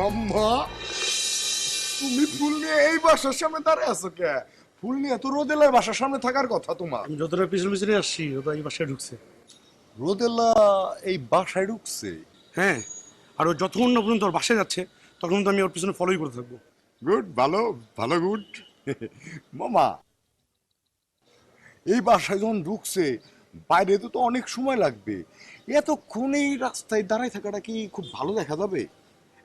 মাম্মা তুমি ফুল নিয়ে এই বাসার সামনে দাঁড়িয়ে আছো কে? ফুল নিয়ে তো রোদেলার বাসার সামনে থাকার কথা তোমার। আমি যতটা পিছনে পিছনে আসছি ও তো এই বাসায় ঢুকছে। রোদেলা এই বাসায় ঢুকছে? হ্যাঁ, আর ও যতক্ষণ না পর্যন্ত ওর বাসায় যাচ্ছে তখন তো আমি ওর পিছনে ফলোই করে থাকবো। গুড, ভালো ভালো, গুড। মামা এই বাসায় যখন ঢুকছে বাইরে তো অনেক সময় লাগবে, এতক্ষণ এই রাস্তায় দাঁড়ায় থাকাটা কি খুব ভালো দেখা যাবে?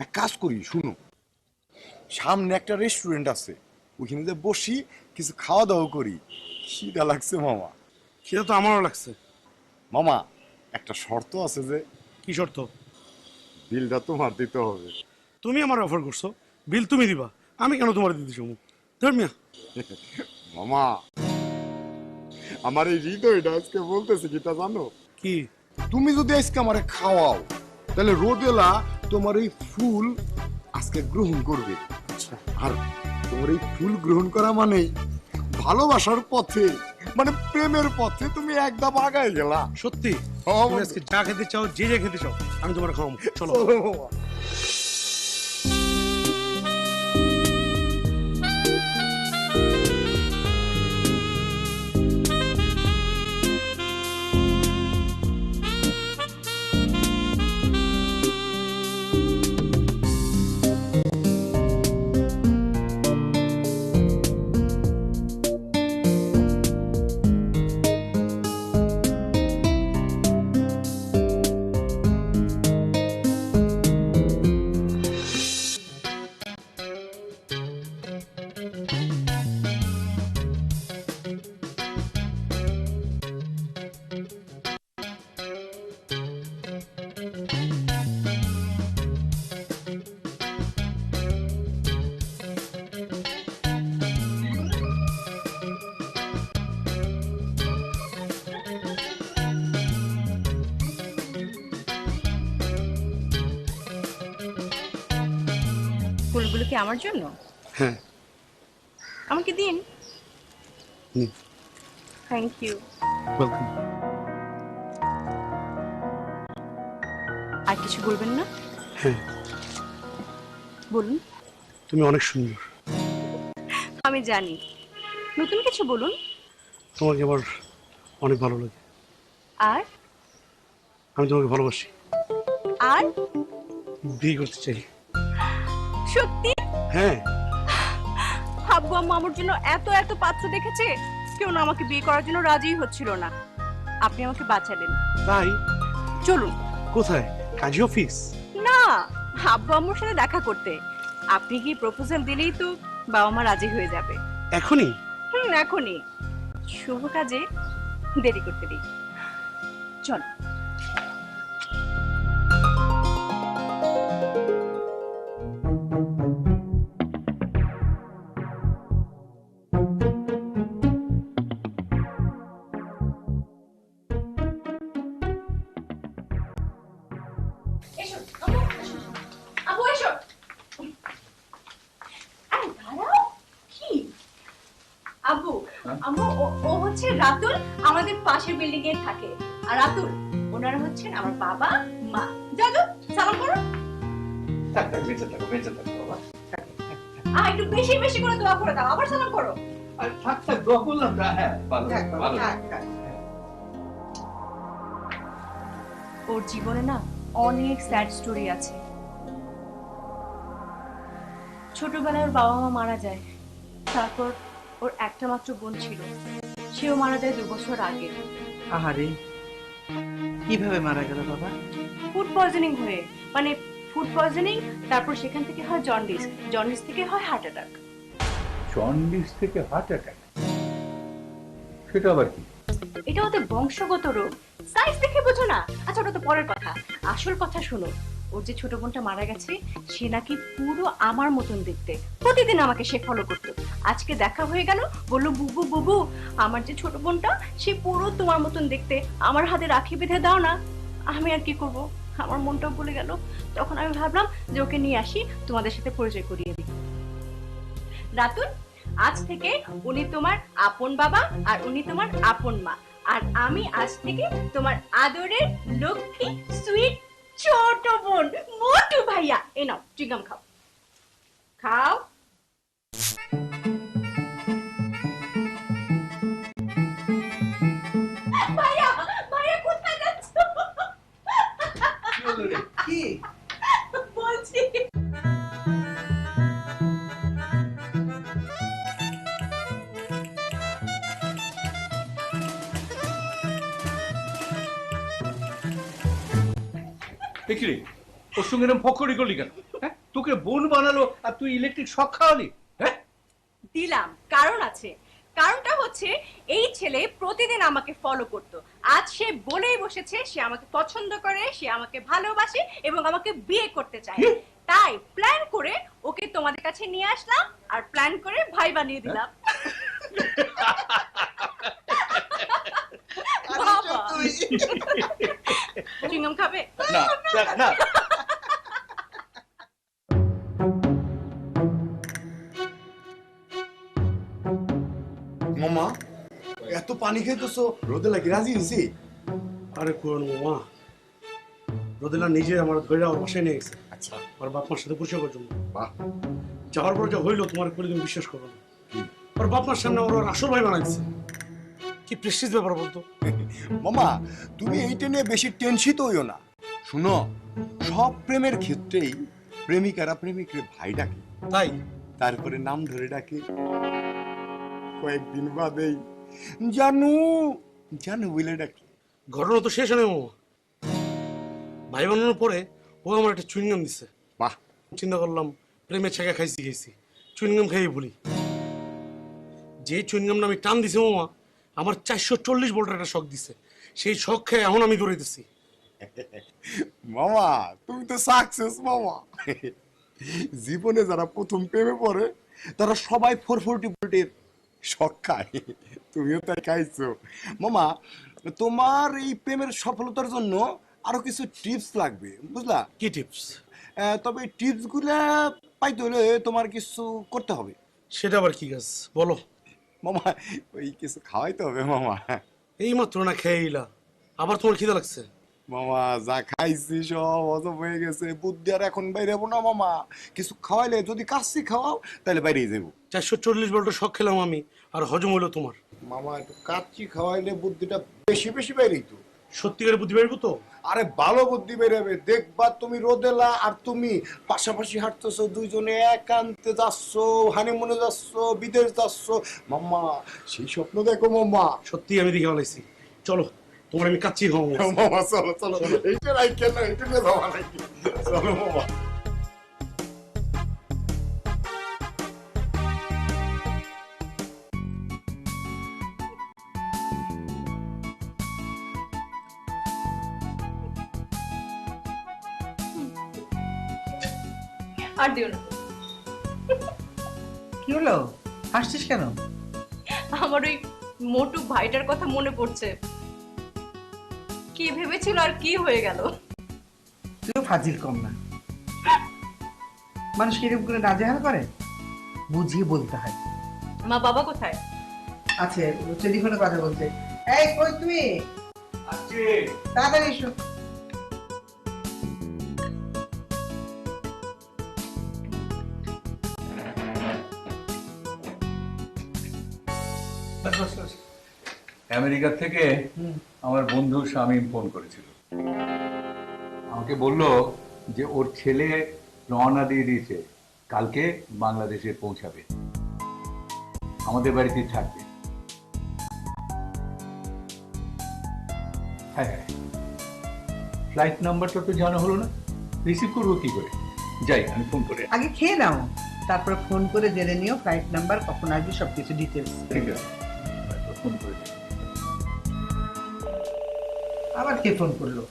এক কাজ করি, শুনো, সামনে একটা রেস্টুরেন্ট আছে, ওইখানে যে বসি কিছু খাওয়া দাওয়া করি। খিদা লাগছে মামা। সেটা তো আমারও লাগছে। মামা একটা শর্ত আছে যে। কি শর্ত? বিলটা তোমার দিতে হবে। তুমি আমার অফার করছো, বিল তুমি দিবা, আমি কেন তোমার দিতে চাবো? ধর্মিয়া মামা আমার এই হৃদয়টা আজকে বলতেছে কি তা জানো? কি? তুমি যদি আজকে আমারে খাওয়াও তাহলে রোদেলা তোমার এই ফুল আজকে গ্রহণ করবে। আর তোমার এই ফুল গ্রহণ করা মানেই ভালোবাসার পথে, মানে প্রেমের পথে তুমি একদম আগায় গেলা। সত্যি? হ্যাঁ, তুমি আজকে যা খেতে চাও, যে যে খেতে চাও, আমি তোমার খাওয়াবো। চলো। চলো মামা। ফুলগুলো কি আমার জন্য? হ্যাঁ, আমাকে দিন। নিন। Thank you. ওয়েলকাম। আর কিছু বলবেন না? হ্যাঁ, বলুন। তুমি অনেক সুন্দর। আমি জানি। নতুন কিছু বলুন। তোমাকে আমার অনেক ভালো লাগে। আর আমি তোমাকে ভালোবাসি। আর বিয়ে করতে চাই। সত্যি? হ্যাঁ। আব্বু আম্মু আমার জন্য এত এত পাত্র দেখেছে, কেউ না আমাকে বিয়ে করার জন্য রাজিই হচ্ছিল না। আপনি আমাকে বাঁচালেন। তাই? চলুন। কোথায়? কাজী অফিস? না, আব্বু আম্মুর সাথে দেখা করতে। আপনি কি প্রপোজাল দিলেই তো বাবা মা রাজি হয়ে যাবে। এখনই? এখনই। শুভ কাজে দেরি করতে দিই। চল। আব্বু আম্মু, ও হচ্ছে রাতুল, আমাদের পাশের বিল্ডিং এ থাকে। আর রাতুল ওনারা হচ্ছেন আমার বাবা মা। যাও সালাম করো। বেঁচে থাকো বাবা। একটু বেশি বেশি করে দোয়া করে দাও, আবার সালাম করো। আর থাক দোয়া করলাম না। হ্যাঁ, ভালো ভালো। ওর জীবনে না অনেক স্যাড স্টোরি আছে। ছোটবেলায় ওর বাবা মা মারা যায়, তারপর ওর একটা মাত্র বোন ছিল, সেও মারা যায় 2 বছর আগে। আহারে, কিভাবে মারা গেল বাবা? ফুড পয়জনিং হয়ে, মানে ফুড পয়জনিং, তারপর সেখান থেকে হয় জন্ডিস, জন্ডিস থেকে হয় হার্ট অ্যাটাক। জন্ডিস থেকে হার্ট অ্যাটাক? সেটা আবার কি? এটা ওদের বংশগত রোগ, সাইজ দেখে বোঝো না। আচ্ছা ওটা তো পরের কথা, আসল কথা শোনো। ওর যে ছোট বোনটা মারা গেছে, সে নাকি পুরো আমার মতন দেখতে। প্রতিদিন আমাকে সে ফলো করতো। আজকে দেখা হয়ে গেল, বললো বুবু বুবু, আমার যে ছোট বোনটা সে পুরো তোমার মতন দেখতে, আমার হাতে রাখি বেঁধে দাও না। আমি আর কি করব, আমার মনটাও বলে গেল। তখন আমি ভাবলাম যে ওকে নিয়ে আসি, তোমাদের সাথে পরিচয় করিয়ে দিই। রাতুল, আজ থেকে উনি তোমার আপন বাবা আর উনি তোমার আপন মা। আর আমি আজ থেকে তোমার আদরের লক্ষ্মী সুইট ছোট বোন মোটু ভাইয়া। এ নাও চুইংগাম খাও। খাও। ভাইয়া, ভাইয়া কোথায় যাচ্ছ? কি বলছি দেখি রে, ওর সঙ্গে এরকম ফকরি করলি কেন? হ্যাঁ, তোকে বোন বানালো আর তুই ইলেকট্রিক শক খাওয়ালি? হ্যাঁ, দিলাম, কারণ আছে। কারণটা হচ্ছে এই ছেলে প্রতিদিন আমাকে ফলো করত। আজ সে বলেই বসেছে সে আমাকে পছন্দ করে, সে আমাকে ভালোবাসে এবং আমাকে বিয়ে করতে চায়। তাই প্ল্যান করে ওকে তোমাদের কাছে নিয়ে আসলাম আর প্ল্যান করে ভাই বানিয়ে দিলাম। বাবা, চুইংগাম খাবে? না না, মামা এত পানি খাইতেছো, রোদে লাগি রাজি হয়েছি? আরে কোন মামা, রোদেলা নিজে আমার ধরে আমার বাসায় নিয়ে গেছে। আচ্ছা, আর বাপ মার সাথে পরিচয় পর্যন্ত বাহ। যাওয়ার পর যা হইলো তোমার করে তুমি বিশ্বাস করো না। আর বাপ মার সামনে ওর আসল ভাই বানাইছে। কি প্রেস্টিজ ব্যাপার বলতো। মামা তুমি এইটা নিয়ে বেশি টেনশিত হইও না। শুনো, সব প্রেমের ক্ষেত্রেই প্রেমিকারা প্রেমিকরে ভাই ডাকে, তাই তারপরে নাম ধরে ডাকে। কয়েকদিন বাদেই জানু জানু বলে ডাকে। ঘটনা তো শেষ হয় মামা। ভাই বানানোর পরে ও আমার একটা চুইংগাম দিছে। বাহ। চিন্তা করলাম প্রেমের ছেঁকা খাইছি গেছি, চুইংগাম খাইয়ে বলি। যে চুইংগামটা আমি টান দিছি মামা, আমার 440 ভোল্টের একটা শক দিছে। সেই শক খেয়ে এখন আমি দৌড়াইতেছি। মামা তুমি তো সাকসেস মামা। জীবনে যারা প্রথম প্রেমে পড়ে তারা সবাই 440 ভোল্টের শক খায়, তুমিও তাই খাইছো। মামা তোমার এই প্রেমের সফলতার জন্য আরো কিছু টিপস লাগবে, বুঝলা? কি টিপস? তবে টিপস গুলা পাইতে হলে তোমার কিছু করতে হবে। সেটা আবার কি কাজ বলো? মামা ওই কিছু খাওয়াইতে হবে মামা। এই মাত্র না খেয়েইলা, আবার তোমার খিদে লাগছে? মামা যা খাইছি সব হজম হয়ে গেছে, বুদ্ধি আর এখন বাইরে যাবো না মামা। কিছু খাওয়াইলে যদি কাশি খাওয়াও তাহলে বাইরে যাবো। 440 ভোল্টের শক খেলাম আমি, আর হজম হইলো তোমার। মামা একটু কাচ্চি খাওয়াইলে বুদ্ধিটা বেশি বেশি বাইরেই তো। সত্যিকারের বুদ্ধি বেরবো তো? আরে ভালো বুদ্ধি বেরোবে, দেখবা তুমি রোদেলা আর তুমি পাশাপাশি হাঁটতেছো, দুইজনে একান্তে যাচ্ছ, হানিমুনে যাচ্ছ, বিদেশ যাচ্ছ। মামা সেই স্বপ্ন দেখো মামা। সত্যি আমি দেখে ফেলাইছি। চলো তোমার আমি কাচ্চি খাবো। মামা চলো চলো, এইটা রাই কেন, এইটা নিয়ে যাওয়া নাকি? চলো মামা। আর দিও না। কি হলো, হাসছিস কেন? আমার ওই মোটু ভাইটার কথা মনে পড়ছে। কি ভেবেছিল আর কি হয়ে গেল। তুইও ফাজিল কম না। মানুষ কিরকম করে নাজেহাল করে, বুঝিয়ে বলতে হয়। মা বাবা কোথায়? আছে, টেলিফোনে কথা বলছে। এই কই তুমি? আজকে তাড়াতাড়ি এসো। আমেরিকা থেকে আমার বন্ধু শামীম ফোন করেছিল, আমাকে বলল যে ওর ছেলে রওনা দিয়ে দিয়েছে, কালকে বাংলাদেশে পৌঁছাবে, আমাদের বাড়িতেই থাকবে। হ্যাঁ হ্যাঁ, ফ্লাইট নাম্বারটা তো জানা হলো না, রিসিভ করবো কি করে? যাই আমি ফোন করে। আগে খেয়ে নাও, তারপরে ফোন করে জেনে নিও ফ্লাইট নাম্বার, কখন আসবে, সবকিছু ডিটেলস। ঠিক আছে, ফোন করে দিই। আবার কে ফোন করলো?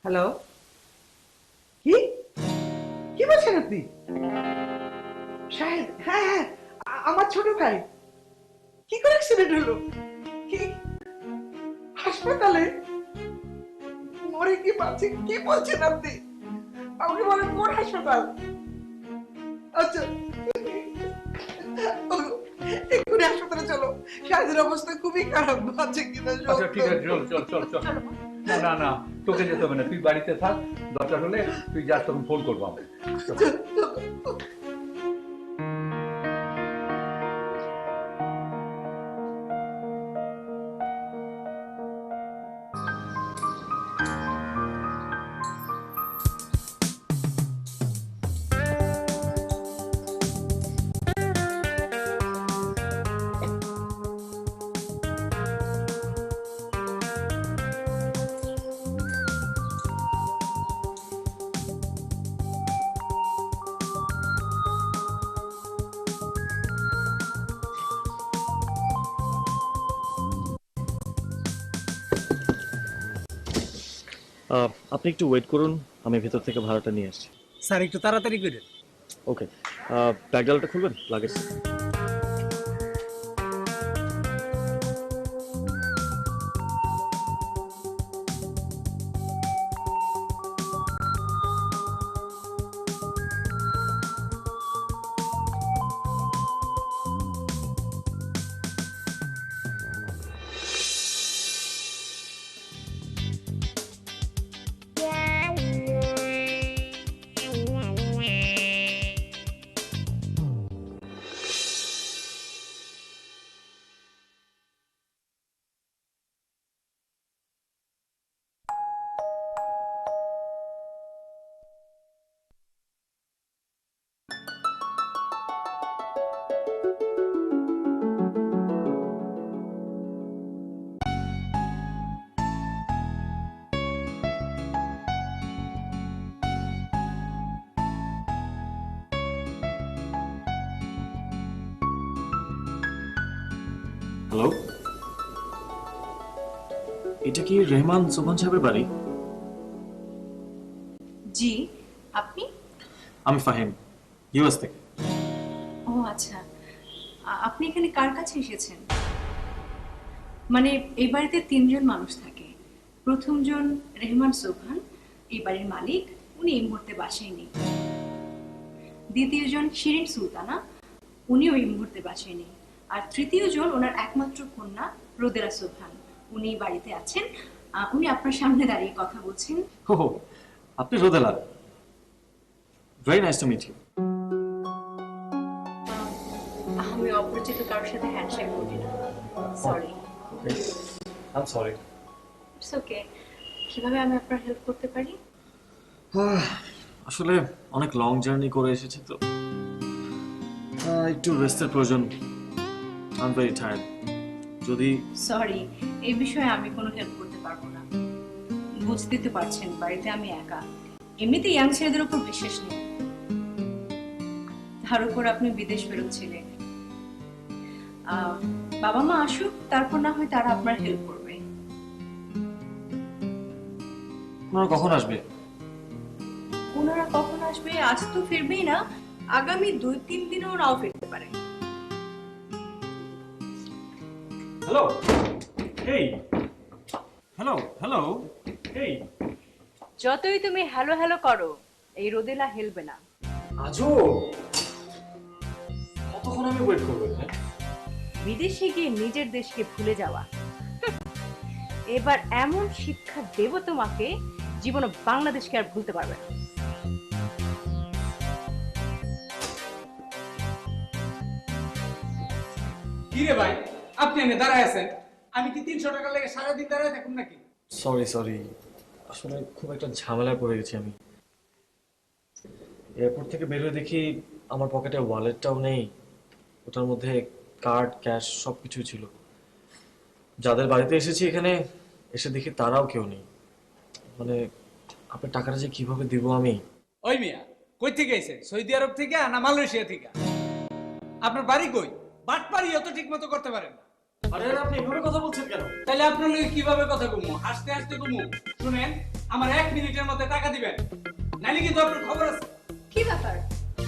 হ্যালো, কি কি বলছেন আপনি? শাহেদ? হ্যাঁ হ্যাঁ, আমার ছোট ভাই। কি করে অ্যাক্সিডেন্ট হলো? কি হাসপাতালে? মরে কি পাচ্ছে? কি বলছেন আপনি? আমাকে বলেন কোন হাসপাতাল? আচ্ছা, এক্ষুনি হাসপাতালে চলো, শাহিদের অবস্থা খুবই খারাপ, বাচ্চা কিনা আচ্ছা ঠিক আছে, চল চল চল চল। না না না, তোকে যেতে হবে না, তুই বাড়িতে থাক, দরকার হলে তুই যাস, তখন ফোন করবো আমি। আপনি একটু ওয়েট করুন, আমি ভেতর থেকে ভাড়াটা নিয়ে আসছি। স্যার একটু তাড়াতাড়ি করেন। ওকে, ব্যাগ ডালাটা খুলবেন, লাগেজ। হ্যালো, এটা কি রেহমান সোবহান সাহেবের বাড়ি? জি, আপনি? আমি ফাহিম, ইউএস থেকে। ও আচ্ছা, আপনি এখানে কার কাছে এসেছেন? মানে এই বাড়িতে 3 জন মানুষ থাকে। প্রথমজন রেহমান সোবহান, এই বাড়ির মালিক, উনি এই মুহূর্তে বাসায় নেই। দ্বিতীয়জন শিরিন সুলতানা, উনিও এই মুহূর্তে বাসায় নেই। আর তৃতীয়জন ওনার একমাত্র কন্যা রোদেলা সোবহান, উনি বাড়িতে আছেন। উনি আপনার সামনে দাঁড়িয়ে কথা বলছেন। হো, আপনি Rodela, very nice to meet you. আমি অপরিচিত কারোর সাথে হ্যান্ডশেক করি না, sorry. I am sorry. It's okay. কিভাবে আমি আপনার হেল্প করতে পারি? আসলে অনেক লং জার্নি করে এসেছি তো, একটু রেস্টের প্রয়োজন। I am very tired. যদি সরি, এই বিষয়ে আমি কোনো হেল্প করতে পারবো না। বুঝতেই তো পারছেন, বাড়িতে আমি একা। এমনিতে ইয়াং ছেলেদের উপর বিশ্বাস নেই, তার উপর আপনি বিদেশ ফেরত ছিলেন। বাবা মা আসুক, তারপর না হয় তারা আপনার হেল্প করবে। ওনারা কখন আসবে? ওনারা কখন আসবে? আজ তো ফিরবেই না, আগামী 2-3 দিনেও নাও ফিরতে পারে। হ্যালো, হেই, হ্যালো হ্যালো, হেই। যতই তুমি হ্যালো হ্যালো করো, এই রোদেলা হেলবে না। আজও কতক্ষণ আমি ওয়েট করবো? বিদেশে গিয়ে নিজের দেশকে ভুলে যাওয়া। এবার এমন শিক্ষা দেব তোমাকে, জীবনে বাংলাদেশকে আর ভুলতে পারবে না। কি রে ভাই, আপনি এনে দাঁড়ায় আছেন, আমি কি 300 টাকা লেগে সারাদিন দাঁড়ায় থাকুন নাকি? সরি, আসলে খুব একটা ঝামেলায় পড়ে গেছি আমি। এয়ারপোর্ট থেকে বেরোয় দেখি আমার পকেটে ওয়ালেটটাও নেই, ওটার মধ্যে কার্ড, ক্যাশ সবকিছুই ছিল। যাদের বাড়িতে এসেছি এখানে এসে দেখি তারাও কেউ নেই। মানে আপনার টাকাটা যে কিভাবে দিব আমি। ওই মিয়া, কই থেকে আইছেন? সৌদি আরব থেকে না মালয়েশিয়া থেকে? আপনার বাড়ি কই? বাটপাড়ি অত ঠিক মতো করতে পারেন না। আরে আপনি এভাবে কথা বলছেন কেন? তাহলে আপনার লগে কিভাবে কথা কমু? হাসতে হাসতে কমু। শুনেন, আমার 1 মিনিটের মধ্যে টাকা দিবেন, নাইলে কিন্তু আপনার খবর আছে। কি ব্যাপার,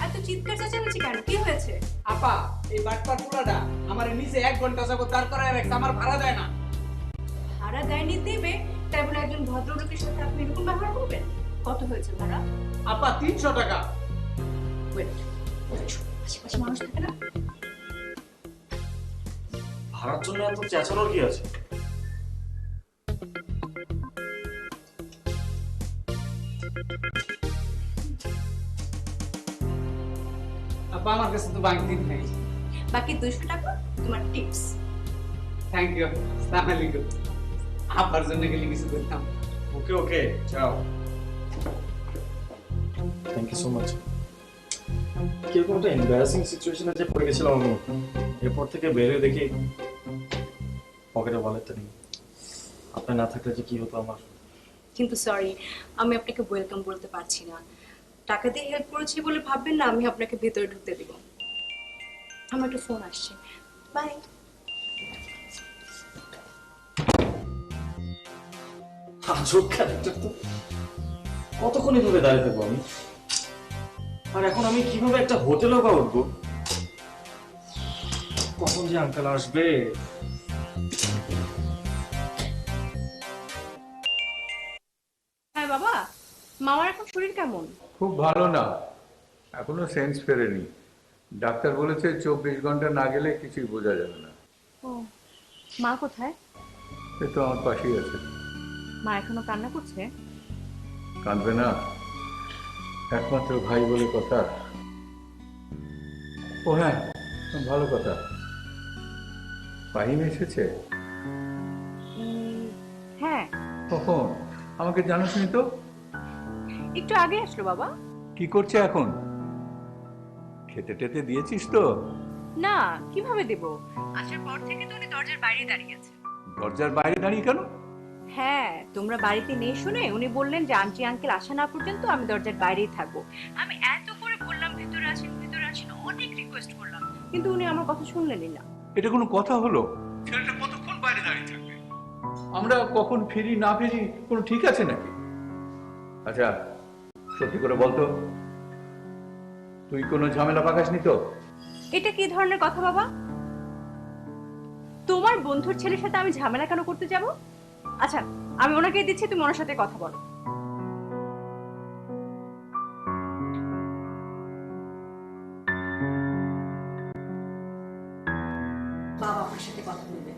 এত চিৎকার চেঁচামেচি কেন? কি হয়েছে? আপা, এই বাটপার পুরাটা আমার নিচে 1 ঘন্টা যাবত দাঁড় করায় রাখছে, আমার ভাড়া দেয় না। ভাড়া দেয়নি দেবে, তাই বলে একজন ভদ্রলোকের সাথে আপনি এরকম ব্যবহার করবেন? কত হয়েছে ভাড়া? আপা 300 টাকা। ওয়েট, আশেপাশে মানুষ থাকে না? ভাড়ার জন্য এত চেঁচানোর কি আছে? আপা আমার কাছে তো বাকি দিন নেই। বাকি 200 টাকা তোমার টিপস। Thank you. আসসালামু আলাইকুম। আপার জন্য গেলে কিছু করতাম। ওকে ওকে, যাও। Thank you so much. কিরকম একটা এম্বারাসিং সিচুয়েশনে যে পড়ে গেছিলাম আমি, এরপর থেকে বেরিয়ে দেখি পকেটে ওয়ালেটটা নেই। আপনি না থাকলে যে কি হতো আমার। কিন্তু সরি, আমি আপনাকে ওয়েলকাম বলতে পারছি না। টাকা দিয়ে হেল্প করেছি বলে ভাববেন না আমি আপনাকে ভেতরে ঢুকতে দিব। আমার একটা ফোন আসছে, বাই। আজব ক্যারেক্টার তো। কতক্ষণ এভাবে দাঁড়িয়ে থাকবো আমি? আর এখন আমি কিভাবে একটা হোটেলে বা উঠবো? কখন যে আঙ্কেল আসবে? হ্যাঁ বাবা, মামার এখন শরীর কেমন? খুব ভালো না, এখনো সেন্স ফেরেনি। ডাক্তার বলেছে 24 ঘন্টা না গেলে কিছুই বোঝা যাবে না। ও, মা কোথায়? সে তো আমার পাশেই আছে। মা এখনো কান্না করছে? কাঁদবে না, একমাত্র ভাই বলে কথা। ও হ্যাঁ, ভালো কথা, ফাহিম এসেছে? হ্যাঁ, কখন? আমাকে জানাসনি তো। একটু আগে আসলো বাবা। কি করছে এখন? খেতে টেতে দিয়েছিস তো? না, কিভাবে দেব? আসার পর থেকে তো উনি দরজার বাইরে দাঁড়িয়ে আছে। দরজার বাইরে দাঁড়িয়ে কেন? হ্যাঁ, তোমরা বাড়িতে নেই শুনে উনি বললেন যে আন্টি আঙ্কেল আসা না পর্যন্ত আমি দরজার বাইরেই থাকবো। আমি এত করে বললাম ভিতরে আসেন, ভিতরে আসেন, অনেক রিকোয়েস্ট করলাম, কিন্তু উনি আমার কথা শুনলেনই না। এটা কোনো কথা হলো? ছেলেটা কতক্ষণ বাইরে দাঁড়িয়ে থাকবে? আমরা কখন ফিরি না ফিরি কোনো ঠিক আছে নাকি? আচ্ছা, সত্যি করে বলতো, তুই কোনো ঝামেলা পাকাসনি তো? এটা কি ধরনের কথা বাবা? তোমার বন্ধুর ছেলের সাথে আমি ঝামেলা কেন করতে যাব? আচ্ছা, আমি ওনাকে দিচ্ছি, তুমি ওনার সাথে কথা বলো। বাবা আপনার সাথে কথা বলবে।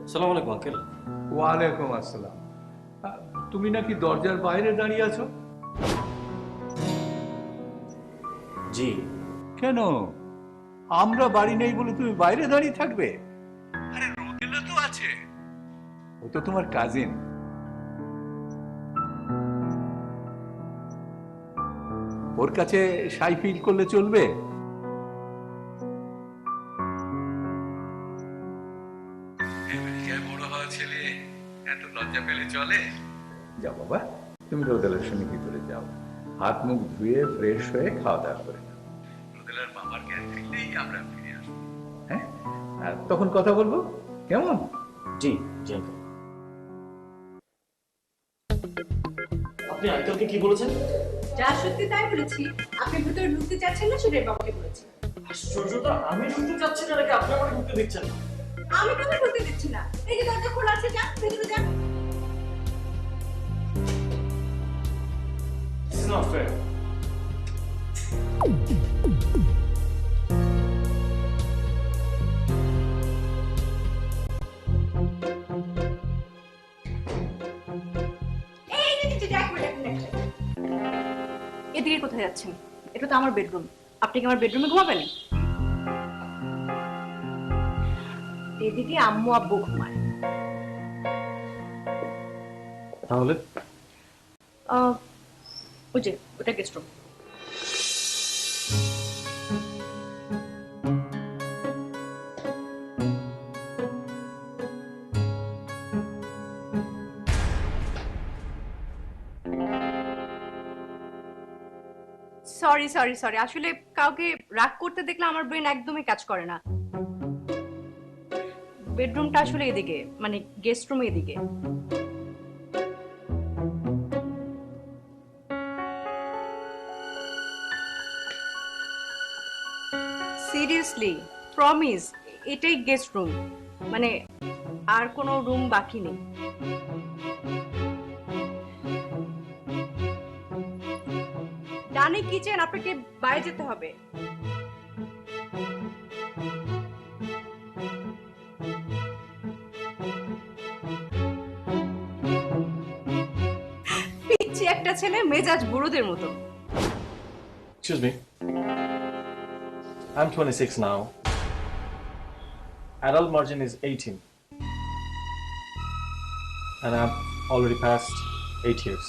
আসসালামু আলাইকুম আঙ্কেল। ওয়ালাইকুম আসসালাম। তুমি নাকি দরজার বাইরে দাঁড়িয়ে আছো? জি। কেন? আমরা বাড়ি নেই বলে তুমি বাইরে দাঁড়িয়ে থাকবে? আরে রোদেলা তো আছে, ও তো তোমার কাজিন। ওর কাছে শাই ফিল করলে চলবে? বড় হওয়া ছেলে এত লজ্জা পেলে চলে? যাও বাবা, তুমি রোদেলার সঙ্গে ভিতরে যাও, হাত মুখ ধুয়ে ফ্রেশ হয়ে খাওয়া দাওয়া করে নাও। রোদেলার মামার জ্ঞান ফিরলেই আমরা ফিরে আসবো, হ্যাঁ? আর তখন কথা বলবো, কেমন? জি জি আঙ্কেল। আপনি আঙ্কেলকে কি বলেছেন? যা সত্যি তাই বলেছি। আপনি ভিতরে ঢুকতে চাচ্ছেন না সেটাই বাবাকে বলেছি। আশ্চর্যতা, আমি ঢুকতে চাচ্ছি না নাকি আপনি আমাকে ঢুকতে দিচ্ছেন না? আমি তোকে ঢুকতে দিচ্ছি না। এই যে দরজা খোলা আছে, যা ভিতরে যা। This is not fair. এদিকে কোথায় যাচ্ছেন? এটা তো আমার বেডরুম। আপনি কি আমার বেডরুমে ঘুমাবেন? এদিকে আম্মু আব্বু ঘুমায়। তাহলে ওই যে ওটা guest room. Sorry sorry sorry, আসলে কাউকে রাগ করতে দেখলে আমার ব্রেন একদমই কাজ করে না। বেডরুমটা আসলে এদিকে, মানে গেস্ট রুম এদিকে। সিরিয়াসলি, প্রমিস, এটাই গেস্ট রুম, মানে আর কোনো রুম বাকি নেই। ডানে কিচেন, আপনাকে বাইরে যেতে হবে। ছেলে মেজাজ বুড়োদের মতো। Excuse me. I'm 26 now. Adult margin is 18. And I'm already past 8 years.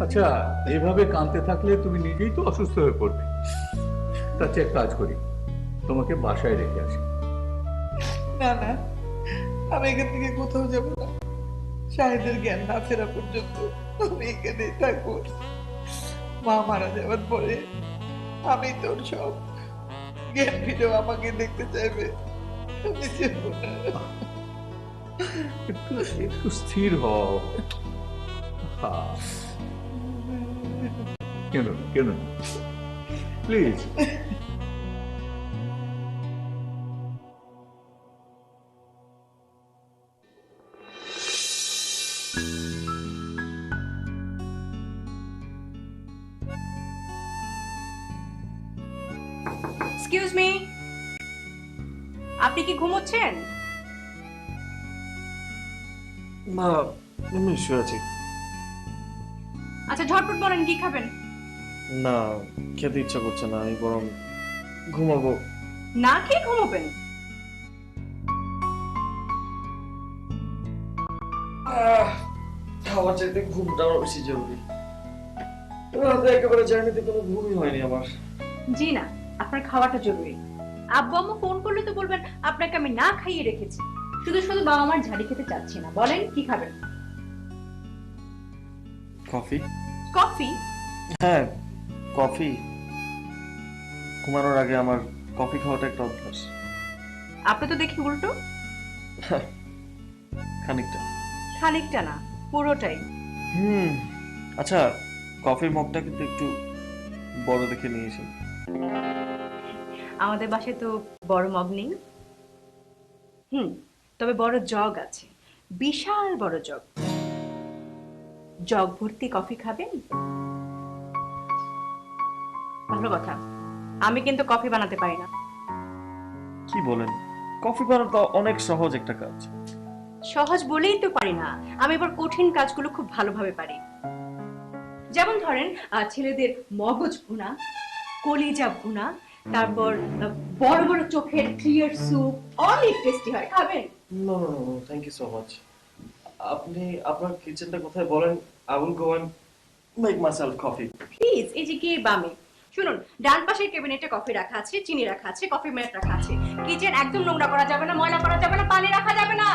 আচ্ছা, এভাবে কাঁদতে থাকলে তুমি নিজেই তো অসুস্থ হয়ে পড়বে। তার চেয়ে এক কাজ করি, তোমাকে বাসায় রেখে আসি। না না, আমি এখান থেকে কোথাও যাবো না। শাহেদের জ্ঞান না ফেরা পর্যন্ত আমি এখানেই থাকবো। মা মারা যাওয়ার পরে আমি তোর সব, জ্ঞান ফিরেও আমাকে দেখতে চাইবে। আমি যাবো না। একটু স্থির হও। কেন কেন প্লিজ। এক্সকিউজ মি, আপনি কি ঘুমোচ্ছেন? না, আমি শুয়ে আছি। আচ্ছা ঝটপট বলেন কি খাবেন? না, খেতে ইচ্ছা করছে না, আমি বরং ঘুমাবো। না খেয়ে ঘুমোবেন? খাওয়ার চাইতে ঘুমটা আমার বেশি জরুরি। রাতে একেবারে জার্নিতে কোনো ঘুমই হয়নি আমার। জি না, আপনার খাওয়াটা জরুরি। আব্বু আম্মু ফোন করলে তো বলবেন আপনাকে আমি না খাইয়ে রেখেছি। শুধু শুধু বাবা আমার ঝাড়ি খেতে চাচ্ছি না। বলেন কি খাবেন? কফি? কফি? হ্যাঁ, কফি। ঘুমানোর আগে আমার কফি খাওয়াটা একটা অভ্যাস। আপনি তো দেখি উল্টো। খানিকটা। খানিকটা না, পুরোটাই। আচ্ছা, কফির মগটা কিন্তু একটু বড় দেখে নিয়ে এসে। আমাদের বাসায় তো বড় মগ নেই। তবে বড় জগ আছে, বিশাল বড় জগ। জগ ভর্তি কফি খাবেন? ভালো কথা, আমি কিন্তু কফি বানাতে পারি না। কি বলেন? কফি বানানো অনেক সহজ একটা কাজ। সহজ বলেই তো পারি না, আমি এবার কঠিন কাজগুলো খুব ভালোভাবে পারি। যেমন ধরেন ছেলেদের মগজ ভুনা, কলিজা ভুনা, তারপর বড় বড় চোখের ক্লিয়ার স্যুপ, অনেক টেস্টি হয়। খাবেন? No no no, thank you so much. আপনি আপনার কিচেনটা কোথায় বলেন? I will go and make myself coffee. Please, এই যে গিয়ে বামে। শুনুন, ডান পাশের ক্যাবিনেটে কফি রাখা আছে, চিনি রাখা আছে, কফি মেট রাখা আছে। কিচেন একদম নোংরা করা যাবে না, ময়লা করা যাবে না, পানি রাখা যাবে না।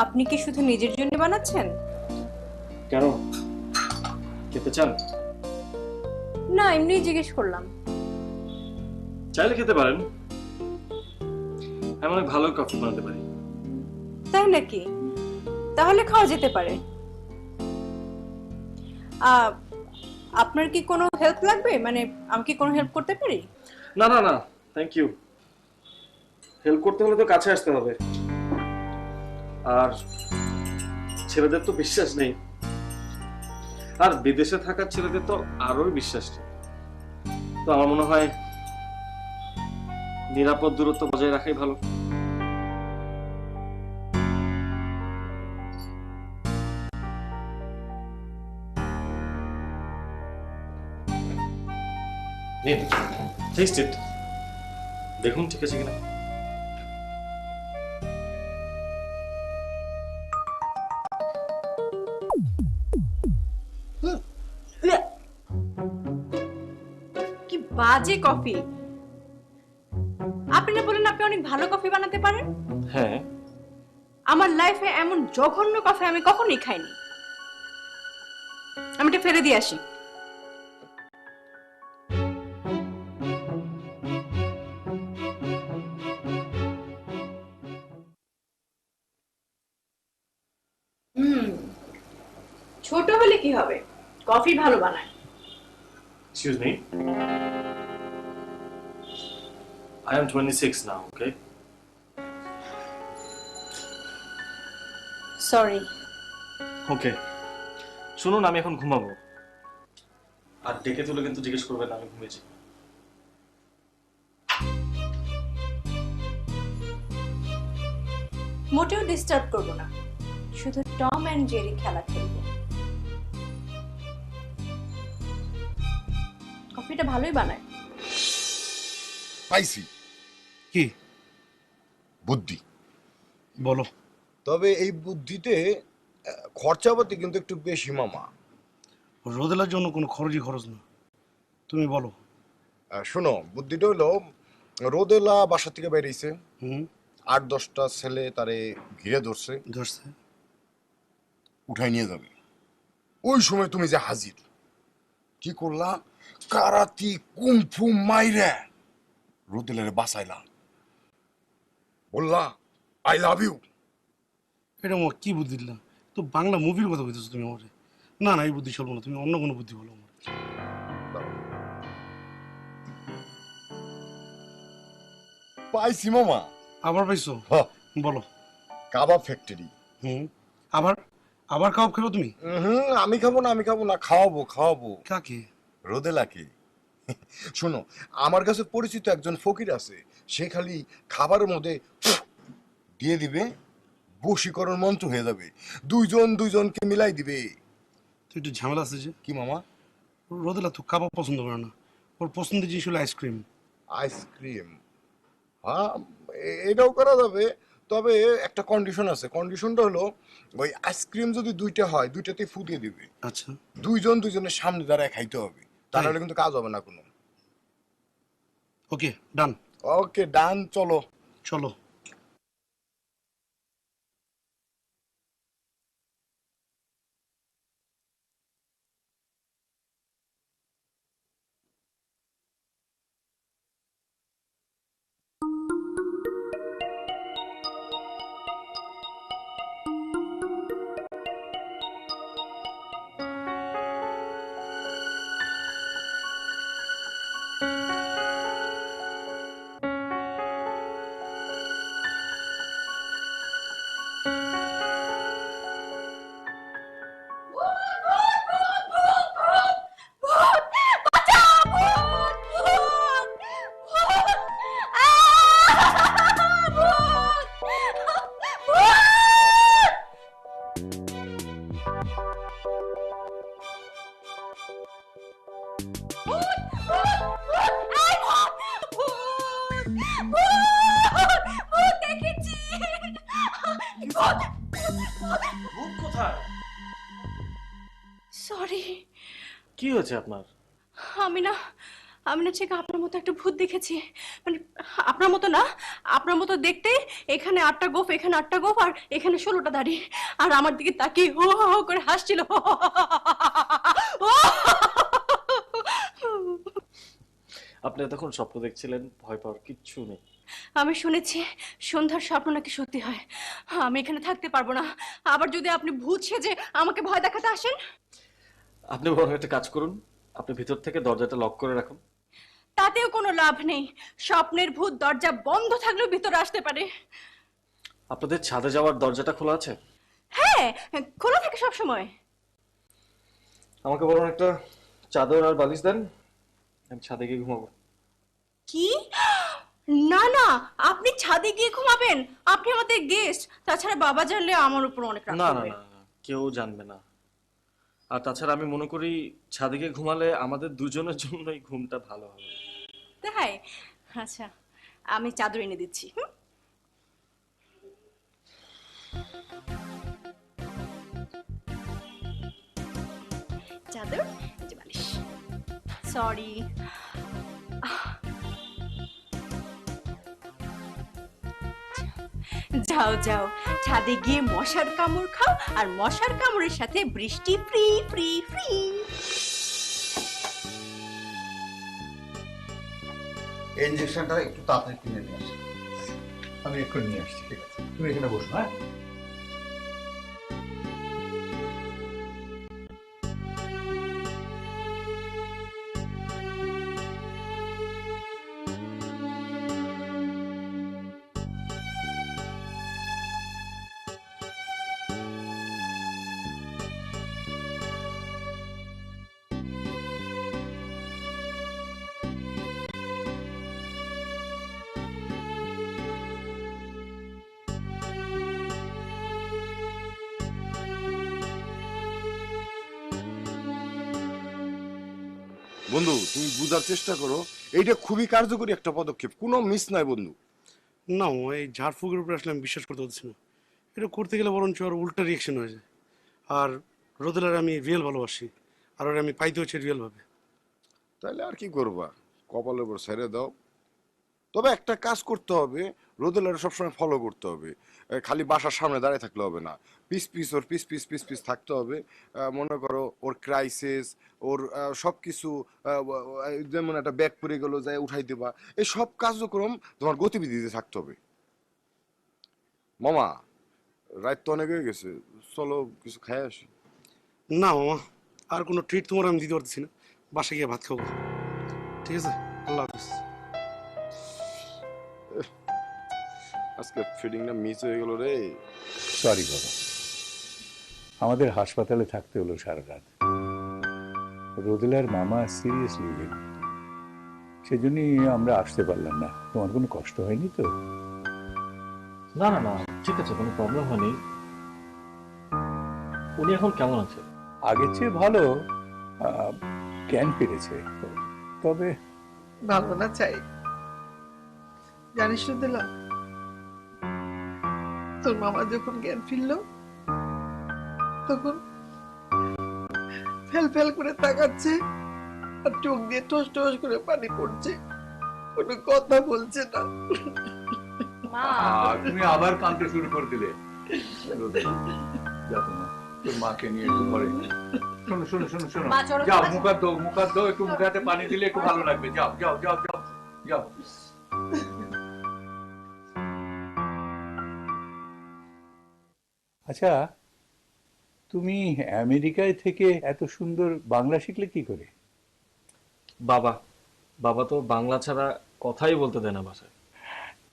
আপনি কি শুধু নিজের জন্য বানাচ্ছেন? কেন, খেতে চান? না, এমনি জিজ্ঞেস করলাম। চাইলে খেতে পারেন, আমি অনেক ভালো কফি বানাতে পারি। তাই নাকি? তাহলে খাওয়া যেতে পারে। আপনার কি কোনো হেল্প লাগবে? মানে আমি কি কোনো হেল্প করতে পারি? না না না, থ্যাংক ইউ। হেল্প করতে হলে তো কাছে আসতে হবে, আর ছেলেদের তো বিশ্বাস নেই, আর বিদেশে থাকা ছেলেদের তো আরোই বিশ্বাস নেই। তো আমার মনে হয় নিরাপদ দূরত্ব বজায় রাখাই ভালো। টেস্ট ইট, দেখুন ঠিক আছে কিনা। কি বাজে কফি! আপনি না বলেন আপনি অনেক ভালো কফি বানাতে পারেন? হ্যাঁ, আমার লাইফে এমন জঘন্য কফি আমি কখনোই খাইনি। আমি এটা ফেলে দিয়ে আসি। কি হবে, কফি ভালো বানায়। Excuse me. I am 26 now, okay? Sorry. ওকে, শুনুন আমি এখন ঘুমাবো, আর ডেকে তুলে কিন্তু জিজ্ঞেস করবেন না আমি ঘুমিয়েছি। মোটেও ডিস্টার্ব করবো না, শুধু টম অ্যান্ড জেরি খেলা খেলবো। কফিটা ভালোই বানায়। পাইছি কি বুদ্ধি। বলো। তবে এই বুদ্ধিতে খরচাপাতি কিন্তু একটু বেশি মামা। রোদেলার জন্য কোনো খরচই খরচ না, তুমি বলো। শোনো, বুদ্ধিটা হলো রোদেলা বাসা থেকে বেরিয়েছে, হুম, 8-10টা ছেলে তারে ঘিরে ধরছে, ধরছে। উঠাই নিয়ে যাবে। ওই সময় তুমি যে হাজির, কি করলা? কারাতি কুমফু মাইরে রোদেলারে বাঁচাইলা, বললা আই লাভ ইউ। এটা আমার কি বুদ্ধি দিলাম? তো বাংলা মুভির কথা বলতেছো তুমি আমারে। না না, এই বুদ্ধি চলবো না, তুমি অন্য কোনো বুদ্ধি বলো আমার। পাইছি মামা। আবার পাইছো? হ্যাঁ, বলো। কাবাব ফ্যাক্টরি। হুম, আবার আবার কাবাব খাবো তুমি? আমি খাবো না, আমি খাবো না, খাওয়াবো খাওয়াবো। কাকে? রোদেলাকে। শোনো, আমার কাছে পরিচিত একজন ফকির আছে, সে খালি খাবারের মধ্যে দিয়ে দিবে, বশীকরণ মন্ত্র হয়ে যাবে, দুইজনকে মিলাই দিবে। তো একটু ঝামেলা আছে যে। কি মামা? রোদেলা তো কাবাব পছন্দ করে না, ওর পছন্দের জিনিস হলো আইসক্রিম। আইসক্রিম? হ্যাঁ, এটাও করা যাবে, তবে একটা কন্ডিশন আছে। কন্ডিশনটা হলো ওই আইসক্রিম যদি দুইটা হয়, দুইটাতে ফু দিয়ে দিবে, আচ্ছা, দুইজনের সামনে দাঁড়ায় খাইতে হবে, তাহলে কিন্তু কাজ হবে না কোনো। ওকে ডান। ওকে ডান, চলো। চলো। কোথায়? সরি। কি হয়েছে আপনার? আমি না ঠিক আপনার মতো একটা ভূত দেখেছি। মানে আপনার মতো না, আপনার মতো দেখতে। এখানে 8টা গোফ, এখানে 8টা গোফ, আর এখানে 16টা দাড়ি, আর আমার দিকে তাকিয়ে হো হো হো করে হাসছিল। আপনি এতক্ষণ স্বপ্ন দেখছিলেন, ভয় পাওয়ার কিচ্ছু নেই। আমি শুনেছি সন্ধ্যার স্বপ্ন নাকি সত্যি হয়। আমি এখানে থাকতে পারবো না। আবার যদি আপনি ভূত সেজে আমাকে ভয় দেখাতে আসেন। আপনি বরং একটা কাজ করুন, আপনি ভিতর থেকে দরজাটা লক করে রাখুন। তাতেও কোনো লাভ নেই। স্বপ্নের ভূত দরজা বন্ধ থাকলেও ভিতরে আসতে পারে। আপনাদের ছাদে যাওয়ার দরজাটা খোলা আছে? হ্যাঁ, খোলা থাকে সব সময়। আমাকে বরং একটা চাদর আর বালিশ দেন, আমি ছাদে গিয়ে ঘুমাবো। কি? না না, আপনি ছাদে গিয়ে ঘুমাবেন? আপনি আমাদের গেস্ট। তাছাড়া বাবা জানলে আমার উপর অনেক রাগ না না করবে। না না, কেউ জানবে না। আর তাছাড়া আমি মনে করি ছাদে গিয়ে ঘুমালে আমাদের দুজনের জন্যই ঘুমটা ভালো হবে। তাই? আচ্ছা, আমি চাদর এনে দিচ্ছি। চাদর, এই যে বালিশ। সরি। যাও যাও, ছাদে গিয়ে মশার কামড় খাও, আর মশার কামড়ের সাথে বৃষ্টি ফ্রি ফ্রি ফ্রি। ইঞ্জেকশনটা একটু তাড়াতাড়ি কিনে নিয়ে আসি। আমি এক্ষুনি নিয়ে আসছি, ঠিক আছে? তুমি এখানে বসো, হ্যাঁ? বন্ধু তুমি বুঝার চেষ্টা করো, এইটা খুবই কার্যকরী একটা পদক্ষেপ, কোনো মিস নাই বন্ধু। না মামা, এই ঝাড়ফুঁকের উপরে আসলে আমি বিশ্বাস করতে পারছি না। এটা করতে গেলে বরঞ্চ আর উল্টা রিয়েকশন হয়ে যায়। আর রোদেলার আমি রিয়েল ভালোবাসি, আর ওর আমি পাইতে হচ্ছে রিয়েল ভাবে। তাহলে আর কি করবা, কপালের উপর ছেড়ে দাও। তবে একটা কাজ করতে হবে, রোদেলার সবসময় ফলো করতে হবে। খালি বাসার সামনে দাঁড়িয়ে থাকলে হবে না, পিস পিস ওর পিস পিস পিস পিস থাকতে হবে। মনে করো ওর ক্রাইসিস, ওর সব কিছু, যেমন একটা ব্যাগ পড়ে গেলো যায় উঠাই দেবা, এই সব কার্যক্রম তোমার গতিবিধিতে থাকতে হবে। মামা, রাত তো অনেক হয়ে গেছে, চলো কিছু খাই আসি। না মামা, আর কোনো ট্রিট তোমার আমি দিতে পারতেছি না, বাসায় গিয়ে ভাত খাবো। ঠিক আছে, আল্লাহ হাফিজ। আজকে ফিডিংটা মিস হয়ে গেল রে। সরি বাবা, আমাদের হাসপাতালে থাকতে হলো সারা রাত। রোদেলার মামা সিরিয়াসলি ইল, সেজন্যই আমরা আসতে পারলাম না। তোমার কোনো কষ্ট হয়নি তো? না না না, ঠিক আছে, কোনো প্রবলেম হয়নি। উনি এখন কেমন আছে? আগের চেয়ে ভালো, জ্ঞান ফিরেছে। তবে ভালো না চাই, জানিস রোদেলা, তোর মামা যখন জ্ঞান ফিরল তখন ফেল ফেল করে তাকাচ্ছে আর চোখ দিয়ে টস টস করে পানি পড়ছে, কোনো কথা বলছে না। মা, তুমি আবার কাঁদতে শুরু করে দিলে। যাও তোমার, তোর মাকে নিয়ে একটু ঘরে। শোনো শোনো শোনো শোনো, মা, চলো, যাও, চলো। মুখ হাত ধো, একটু মুখে হাতে পানি দিলে একটু ভালো লাগবে। যাও যাও যাও যাও যাও। আচ্ছা, তুমি আমেরিকায় থেকে এত সুন্দর বাংলা শিখলে কি করে? বাবা, বাবা তো বাংলা ছাড়া কথাই বলতে দেয় না বাসায়।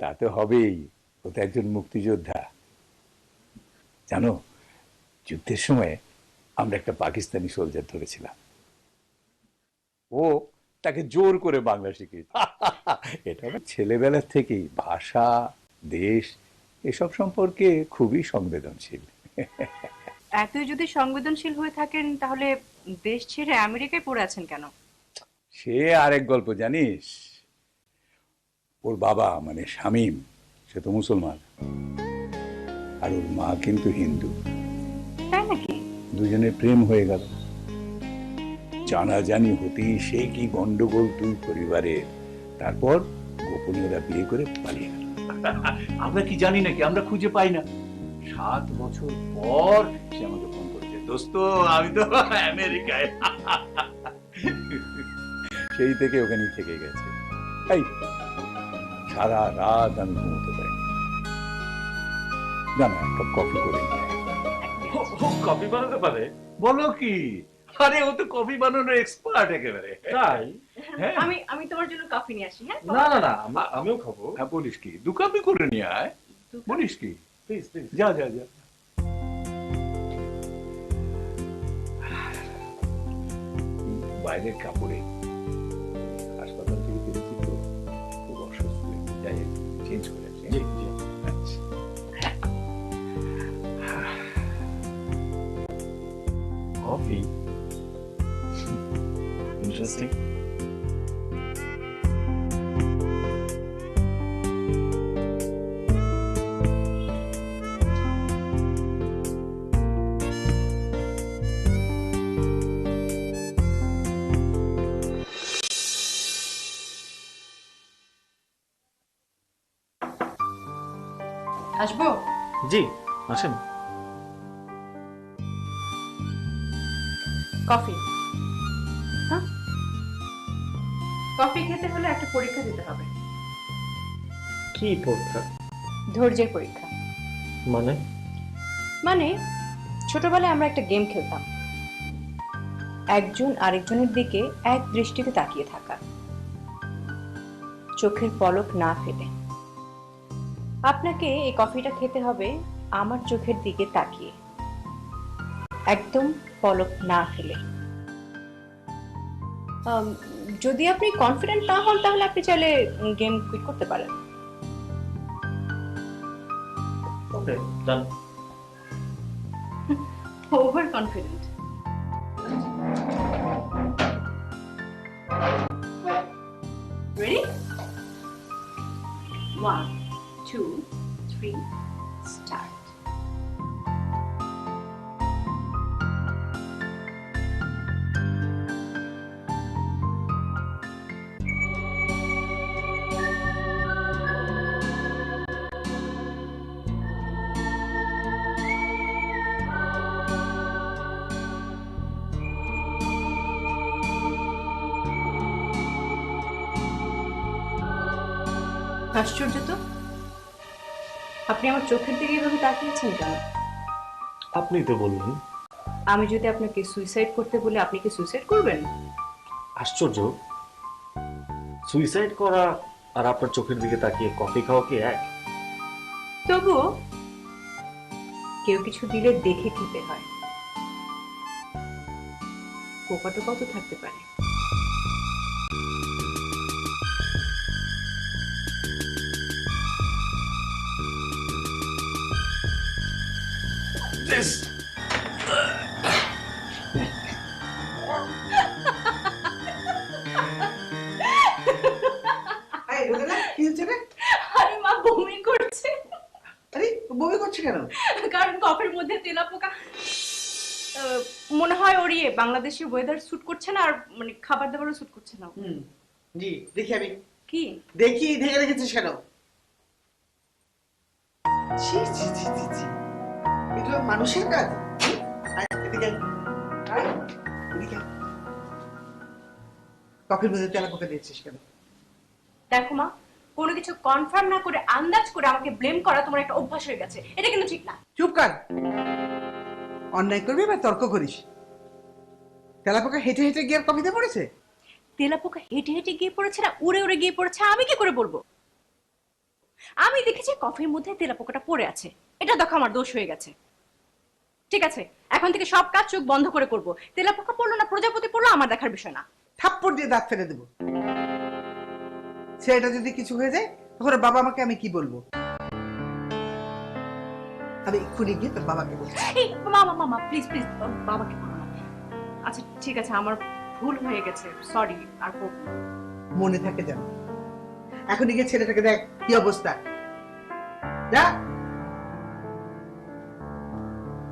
তা তো হবেই, ও তো একজন মুক্তিযোদ্ধা। জানো, যুদ্ধের সময় আমরা একটা পাকিস্তানি সোলজার ধরেছিলাম, ও তাকে জোর করে বাংলা শিখিয়েছে। এটা ছেলেবেলার থেকেই ভাষা, দেশ এসব সম্পর্কে খুবই সংবেদনশীল। এতই যদি সংবেদনশীল হয়ে থাকেন তাহলে দেশ ছেড়ে আমেরিকায় পড়ে আছেন কেন? সে আরেক গল্প, জানিস। ওর বাবা মানে শামীম, সে তো মুসলমান, আর ওর মা কিন্তু হিন্দু। তাই নাকি? দুজনের প্রেম হয়ে গেল, জানাজানি হতেই সে কি গন্ডগোল দুই পরিবারের। তারপর গোপনে ওরা বিয়ে করে পালিয়ে গেল। আমরা কি জানি নাকি, আমরা খুঁজে পাই না। 7 বছর পর সে আমাকে ফোন করেছে, দোস্ত আমি তো আমেরিকায়। সেই থেকে ওখানেই থেকে গেছে। এই সারা রাত আমি ঘুমোতে পারিনি। জানা, একটা কফি করে নিয়ে আয়। কফি বানাতে পারে? বলো কি, আরে ও তো কফি বানানোর এক্সপার্ট একেবারে। তাই? হ্যাঁ। আমি তোমার জন্য কফি নিয়ে আসি। হ্যাঁ, না না না, আমিও খাবো। হ্যাঁ, বলিস কি, 2 কাপই করে নিয়ে আয়। বলিস কি, প্লিজ প্লিজ। যা যা যা। বাইরের কাপড়ে হাসপাতাল থেকে ফিরেছি তো, খুব অসুস্থ, যাই চেঞ্জ করে আসি। জি জি। আচ্ছা। Coffee, interesting. আসবো? জি, আসেন। কফি। হ্যাঁ, কফি খেতে হলে একটা পরীক্ষা দিতে হবে। কি পরীক্ষা? ধৈর্যের পরীক্ষা। মানে? মানে ছোটবেলায় আমরা একটা গেম খেলতাম, একজন আরেকজনের দিকে এক দৃষ্টিতে তাকিয়ে থাকা, চোখের পলক না ফেলে। আপনাকে এই কফিটা খেতে হবে আমার চোখের দিকে তাকিয়ে, একদম পলক না ফেলে। যদি আপনি কনফিডেন্ট না হন তাহলে আপনি চাইলে গেম কুইট করতে পারেন। Okay, done. Over confident. Ready? 1, 2, 3, start. আশ্চর্য তো, আপনি আমার চোখের দিকে এভাবে তাকিয়েছেন কেন? আপনি তো বললেন। আমি যদি আপনাকে সুইসাইড করতে বলি, আপনি কি সুইসাইড করবেন? আশ্চর্য, সুইসাইড করা আর আপনার চোখের দিকে তাকিয়ে কফি খাওয়া কি এক? তবুও কেউ কিছু দিলে দেখে খেতে হয়। পোকা টোকাও তো থাকতে পারে। এই রোদেলা, কি হচ্ছে রে? আরে মা বমি করছে। আরে বমি করছে কেন? কারণ কফের মধ্যে তেলাপোকা। মনে হয় ওর বাংলাদেশের ওয়েদার স্যুট করছে না, আর মানে খাবার দাবারও স্যুট করছে না। জি দেখি আমি। কি দেখি ঢেকে রেখেছিস কেন? ছি ছি ছি ছি ছি, এগুলো মানুষের কাজ? আয়, এদিকে আয়। আয়, এদিকে আয়। কফির মধ্যে তেলাপোকা দিয়েছিস কেন? দেখো মা, কোনো কিছু কনফার্ম না করে আন্দাজ করে আমাকে ব্লেম করা তোমার একটা অভ্যাস হয়ে গেছে। এটা কিন্তু ঠিক না। চুপ কর। অন্যায় করবি বা তর্ক করিস? তেলাপোকা হেঁটে হেঁটে গিয়ে কফিতে পড়েছে? তেলাপোকা হেঁটে হেঁটে গিয়ে পড়েছে না উড়ে উড়ে গিয়ে পড়েছে, আমি কি করে বলবো? আমি দেখেছি কফির মধ্যে তেলাপোকাটা পড়ে আছে, এটা দেখো আমার দোষ হয়ে গেছে। ঠিক আছে, এখন থেকে সব কাজ চোখ বন্ধ করে করব। তেলাপোকা পড়লো না প্রজাপতি পড়লো আমার দেখার বিষয় না। থাপ্পড় দিয়ে দাঁত ফেলে দেবো। সেটা যদি কিছু হয়ে যায় তখন ওর বাবা আমাকে আমি কি বলবো? আমি এক্ষুনি গিয়ে তোর বাবাকে বলছি। এই মামা মামা প্লিজ প্লিজ বাবাকে বলো না। আচ্ছা ঠিক আছে, আমার ভুল হয়ে গেছে, সরি। আর করবো না। মনে থাকে যেন। এখনই গিয়ে ছেলেটাকে দেখ কি অবস্থা। যা।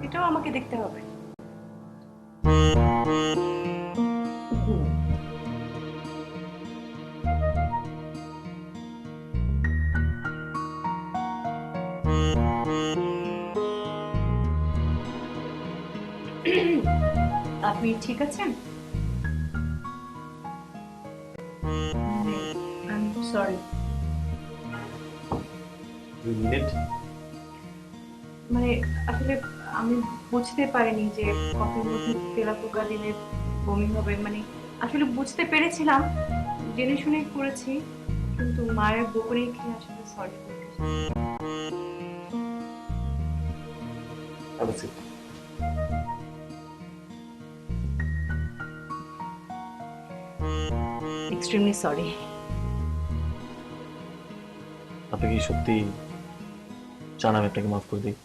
এটাও আমাকে দেখতে হবে। আপনি ঠিক আছেন? Sorry, 2 minute. মানে আসলে আমি বুঝতে পারিনি যে কফির মধ্যে তেলাপোকা দিলে বমি হবে। মানে আসলে বুঝতে পেরেছিলাম, জেনে শুনে করেছি, কিন্তু মায়ের বকুনি খেয়ে আসলে সরি বলতে আচ্ছা, এক্সট্রিমলি সরি। আপনি কি সত্যি চান আমি আপনাকে মাফ করে দিই?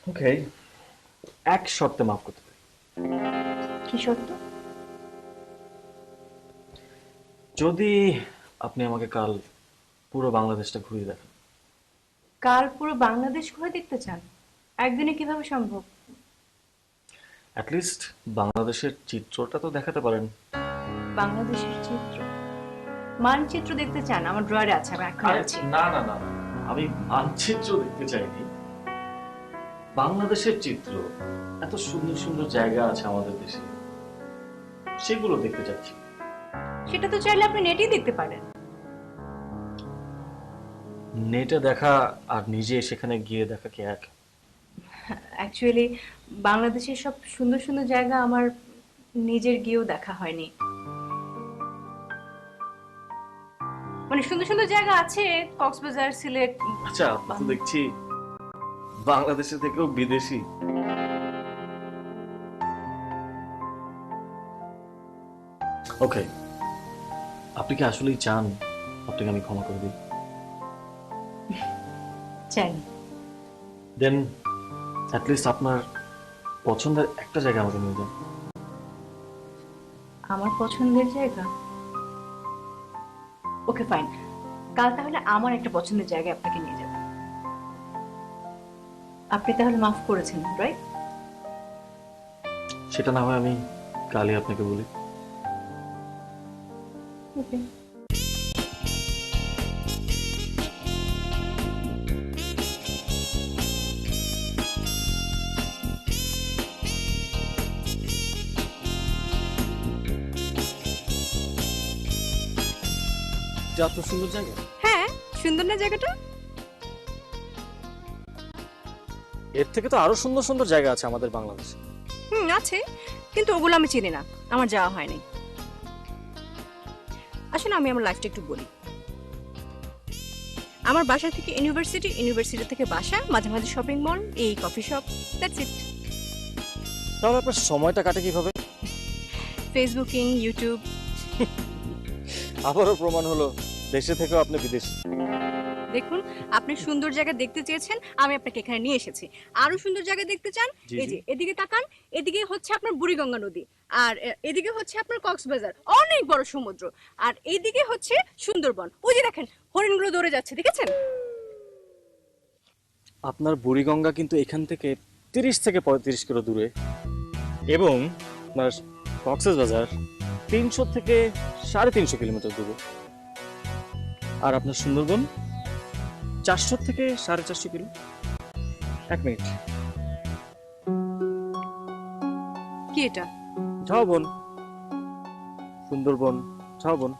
ওকে, এক শর্তে মাফ করতে পারি। কি শর্ত? যদি আপনি আমাকে কাল পুরো বাংলাদেশটা ঘুরিয়ে দেখান। কাল পুরো বাংলাদেশ ঘুরে দেখতে চান? একদিনে কিভাবে সম্ভব? অ্যাটলিস্ট বাংলাদেশের চিত্রটা তো দেখাতে পারেন। বাংলাদেশের চিত্র, মানচিত্র দেখতে চান? আমার ড্রয়ারে আছে, আমি এখন আছি। না না না, আমি মানচিত্র দেখতে চাইনি, বাংলাদেশের চিত্র। এত সুন্দর সুন্দর জায়গা আছে আমাদের দেশে, সেগুলো দেখতে চাচ্ছি। সেটা তো চাইলে আপনি নেটেই দেখতে পারেন। নেটে দেখা আর নিজে সেখানে গিয়ে দেখা কি এক? অ্যাকচুয়ালি বাংলাদেশের সব সুন্দর সুন্দর জায়গা আমার নিজের গিয়েও দেখা হয়নি। মানে সুন্দর সুন্দর জায়গা আছে, কক্সবাজার, সিলেট। আচ্ছা, আপনি তো দেখছি বাংলাদেশের থেকেও বিদেশি। ওকে, আপনি কি আসলেই চান আপনাকে আমি ক্ষমা করে দিই? চাই। দেন অ্যাটলিস্ট আপনার পছন্দের একটা জায়গা আমাকে নিয়ে যান। আমার পছন্দের জায়গা? ওকে ফাইন, কাল তাহলে আমার একটা পছন্দের জায়গায় আপনাকে নিয়ে যাব। আপনি তাহলে মাফ করেছেন, রাইট? সেটা না হয় আমি কালই আপনাকে বলি। ওকে। যা তো সুন্দর জায়গা। হ্যাঁ, সুন্দর না জায়গাটা? এর থেকে তো আরো সুন্দর সুন্দর জায়গা আছে আমাদের বাংলাদেশে। আছে, কিন্তু ওগুলো আমি চিনি না, আমার যাওয়া হয়নি। আসলে আমি আমার লাইফটা একটু বলি। আমার বাসা থেকে ইউনিভার্সিটি, ইউনিভার্সিটি থেকে বাসা, মাঝে মাঝে শপিং মল, এই কফি শপ, দ্যাটস ইট। তাহলে আপনার সময়টা কাটে কিভাবে? Facebooking, YouTube. আবারও প্রমাণ হলো দেশে থেকেও আপনি বিদেশি। দেখুন, আপনি সুন্দর জায়গা দেখতে চেয়েছেন, আমি আপনাকে এখানে নিয়ে এসেছি। আরো সুন্দর জায়গা দেখতে চান, জি, এই জি। যে এদিকে তাকান, এদিকে হচ্ছে আপনার বুড়িগঙ্গা নদী, আর এদিকে হচ্ছে আপনার কক্সবাজার, অনেক বড় সমুদ্র, আর এইদিকে হচ্ছে সুন্দরবন। ওই যে দেখেন হরিণগুলো দৌড়ে যাচ্ছে, দেখেছেন? আপনার বুড়িগঙ্গা কিন্তু এখান থেকে 30 থেকে 35 কিলো দূরে, এবং আপনার কক্সবাজার 300 থেকে 350 কিলোমিটার দূরে, আর আপনার সুন্দরবন 400 থেকে 450 কিলো। 1 মিনিট। কি এটা? ঝাউবন, সুন্দরবন, ঝাউবন।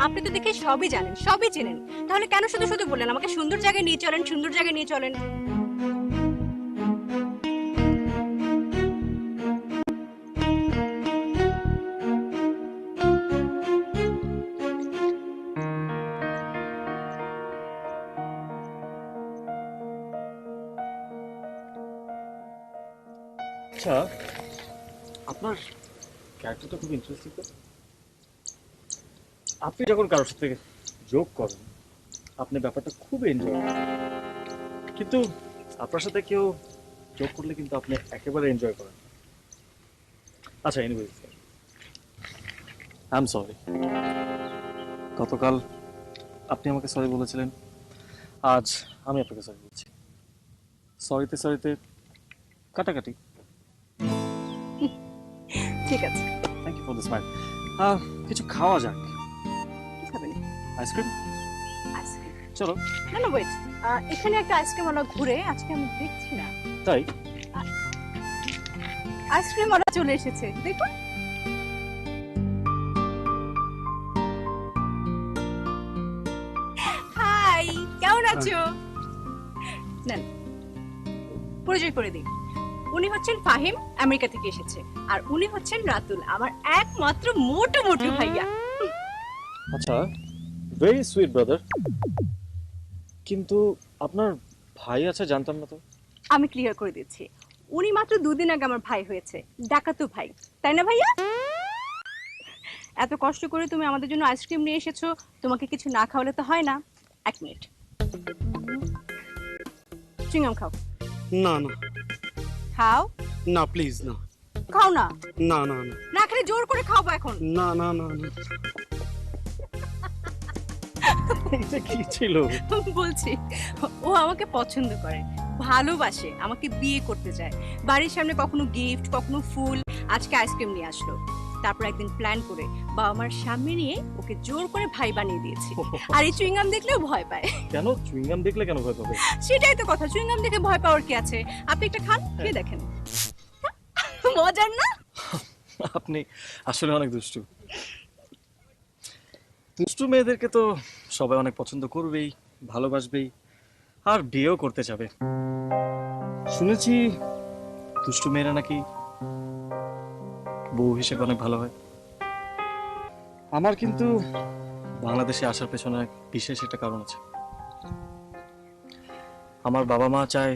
আপনি তো দেখে সবই জানেন, সবই চেনেন, তাহলে কেন শুধু শুধু বললেন আমাকে সুন্দর জায়গায় নিয়ে চলেন, সুন্দর জায়গায় নিয়ে চলেন? আচ্ছা, আপনার ক্যারেক্টারটা খুব ইন্টারেস্টিং তো। আপনি যখন কারোর সাথে যোগ করেন, আপনি ব্যাপারটা খুব এনজয় করেন, কিন্তু আপনার সাথে কেউ যোগ করলে কিন্তু আপনি একেবারে এনজয় করেন। আচ্ছা, এনিওয়েজ, আই এম সরি। গতকাল আপনি আমাকে সরি বলেছিলেন, আজ আমি আপনাকে সরি বলছি। সরিতে সরিতে কাটাকাটি। ঠিক আছে, thank you for the smile. কিছু খাওয়া যাক। কি খাবেন? আইসক্রিম? আইসক্রিম? চলো। না না, ওয়েট, এখানে একটা আইসক্রিম ওয়ালা ঘুরে, আজকে আমি দেখছি না। তাই? আইসক্রিম ওয়ালা চলে এসেছে, দেখুন। হাই, কেমন আছো? নেন, পরিচয় করে দিই। উনি হচ্ছেন ফাহিম, আমেরিকা থেকে এসেছে, আর উনি হচ্ছেন রাতুল, আমার একমাত্র মোটু মোটু ভাইয়া। আচ্ছা, ভেরি সুইট ব্রাদার। কিন্তু আপনার ভাই আছে জানতাম না তো। আমি ক্লিয়ার করে দিচ্ছি, উনি মাত্র 2 দিন আগে আমার ভাই হয়েছে, ডাকাতো ভাই, তাই না ভাইয়া? এত কষ্ট করে তুমি আমাদের জন্য আইসক্রিম নিয়ে এসেছো, তোমাকে কিছু না খাওয়ালে তো হয় না। 1 মিনিট, চুইংগাম খাও। না না খাও না, প্লিজ না। খাও না। না না না না খেলে জোর করে খাওয়াবো এখন। না না না না। এটা কি ছিল? বলছি, ও আমাকে পছন্দ করে, ভালোবাসে, আমাকে বিয়ে করতে চায়। বাড়ির সামনে কখনো গিফট, কখনো ফুল, আজকে আইসক্রিম নিয়ে আসলো। তারপর একদিন প্ল্যান করে বাবা মার সামনে নিয়ে ওকে জোর করে ভাই বানিয়ে দিয়েছি। আর এই চুইংগাম দেখলেও ভয় পায়। কেন চুইংগাম দেখলে কেন ভয় পাবে? সেটাই তো কথা, চুইংগাম দেখে ভয় পাওয়ার কি আছে? আপনি একটা খান, খেয়ে দেখেন, মজার না? আপনি আসলে অনেক দুষ্টু। দুষ্টু মেয়েদেরকে তো সবাই অনেক পছন্দ করবেই, ভালোবাসবেই, আর বিয়েও করতে যাবে। শুনেছি দুষ্টু মেয়েরা নাকি বউ হিসেবে অনেক ভালো হয়। আমার কিন্তু বাংলাদেশে আসার পেছনে এক বিশেষ একটা কারণ আছে। আমার বাবা মা চায়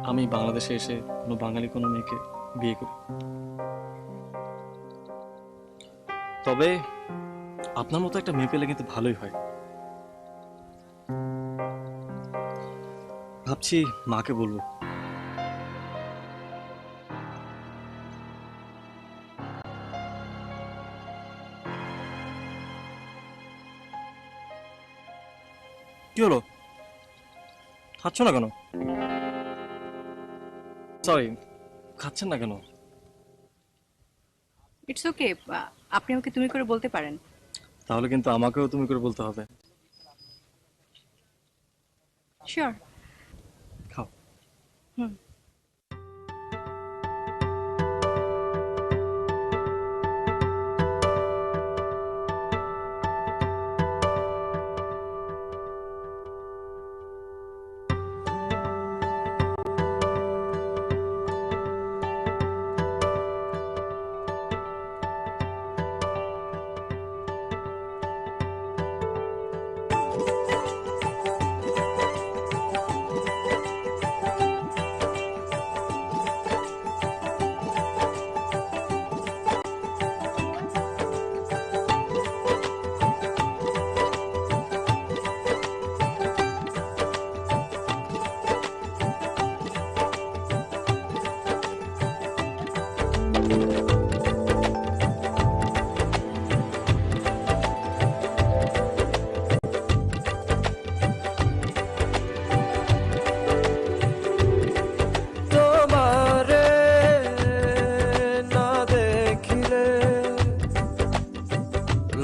আমি বাংলাদেশে এসে কোনো বাঙালি কোনো মেয়েকে বিয়ে করি। তবে আপনার মতো একটা মেয়ে পেলে কিন্তু ভালোই হয়। ভাবছি মাকে বলবো। হলো? খাচ্ছ না কেন? সরি, খাচ্ছেন না কেন? ইটস ওকে, আপনি আমাকে তুমি করে বলতে পারেন। তাহলে কিন্তু আমাকেও তুমি করে বলতে হবে। শিওর। খাও। হুম। তোমারে না দেখিলে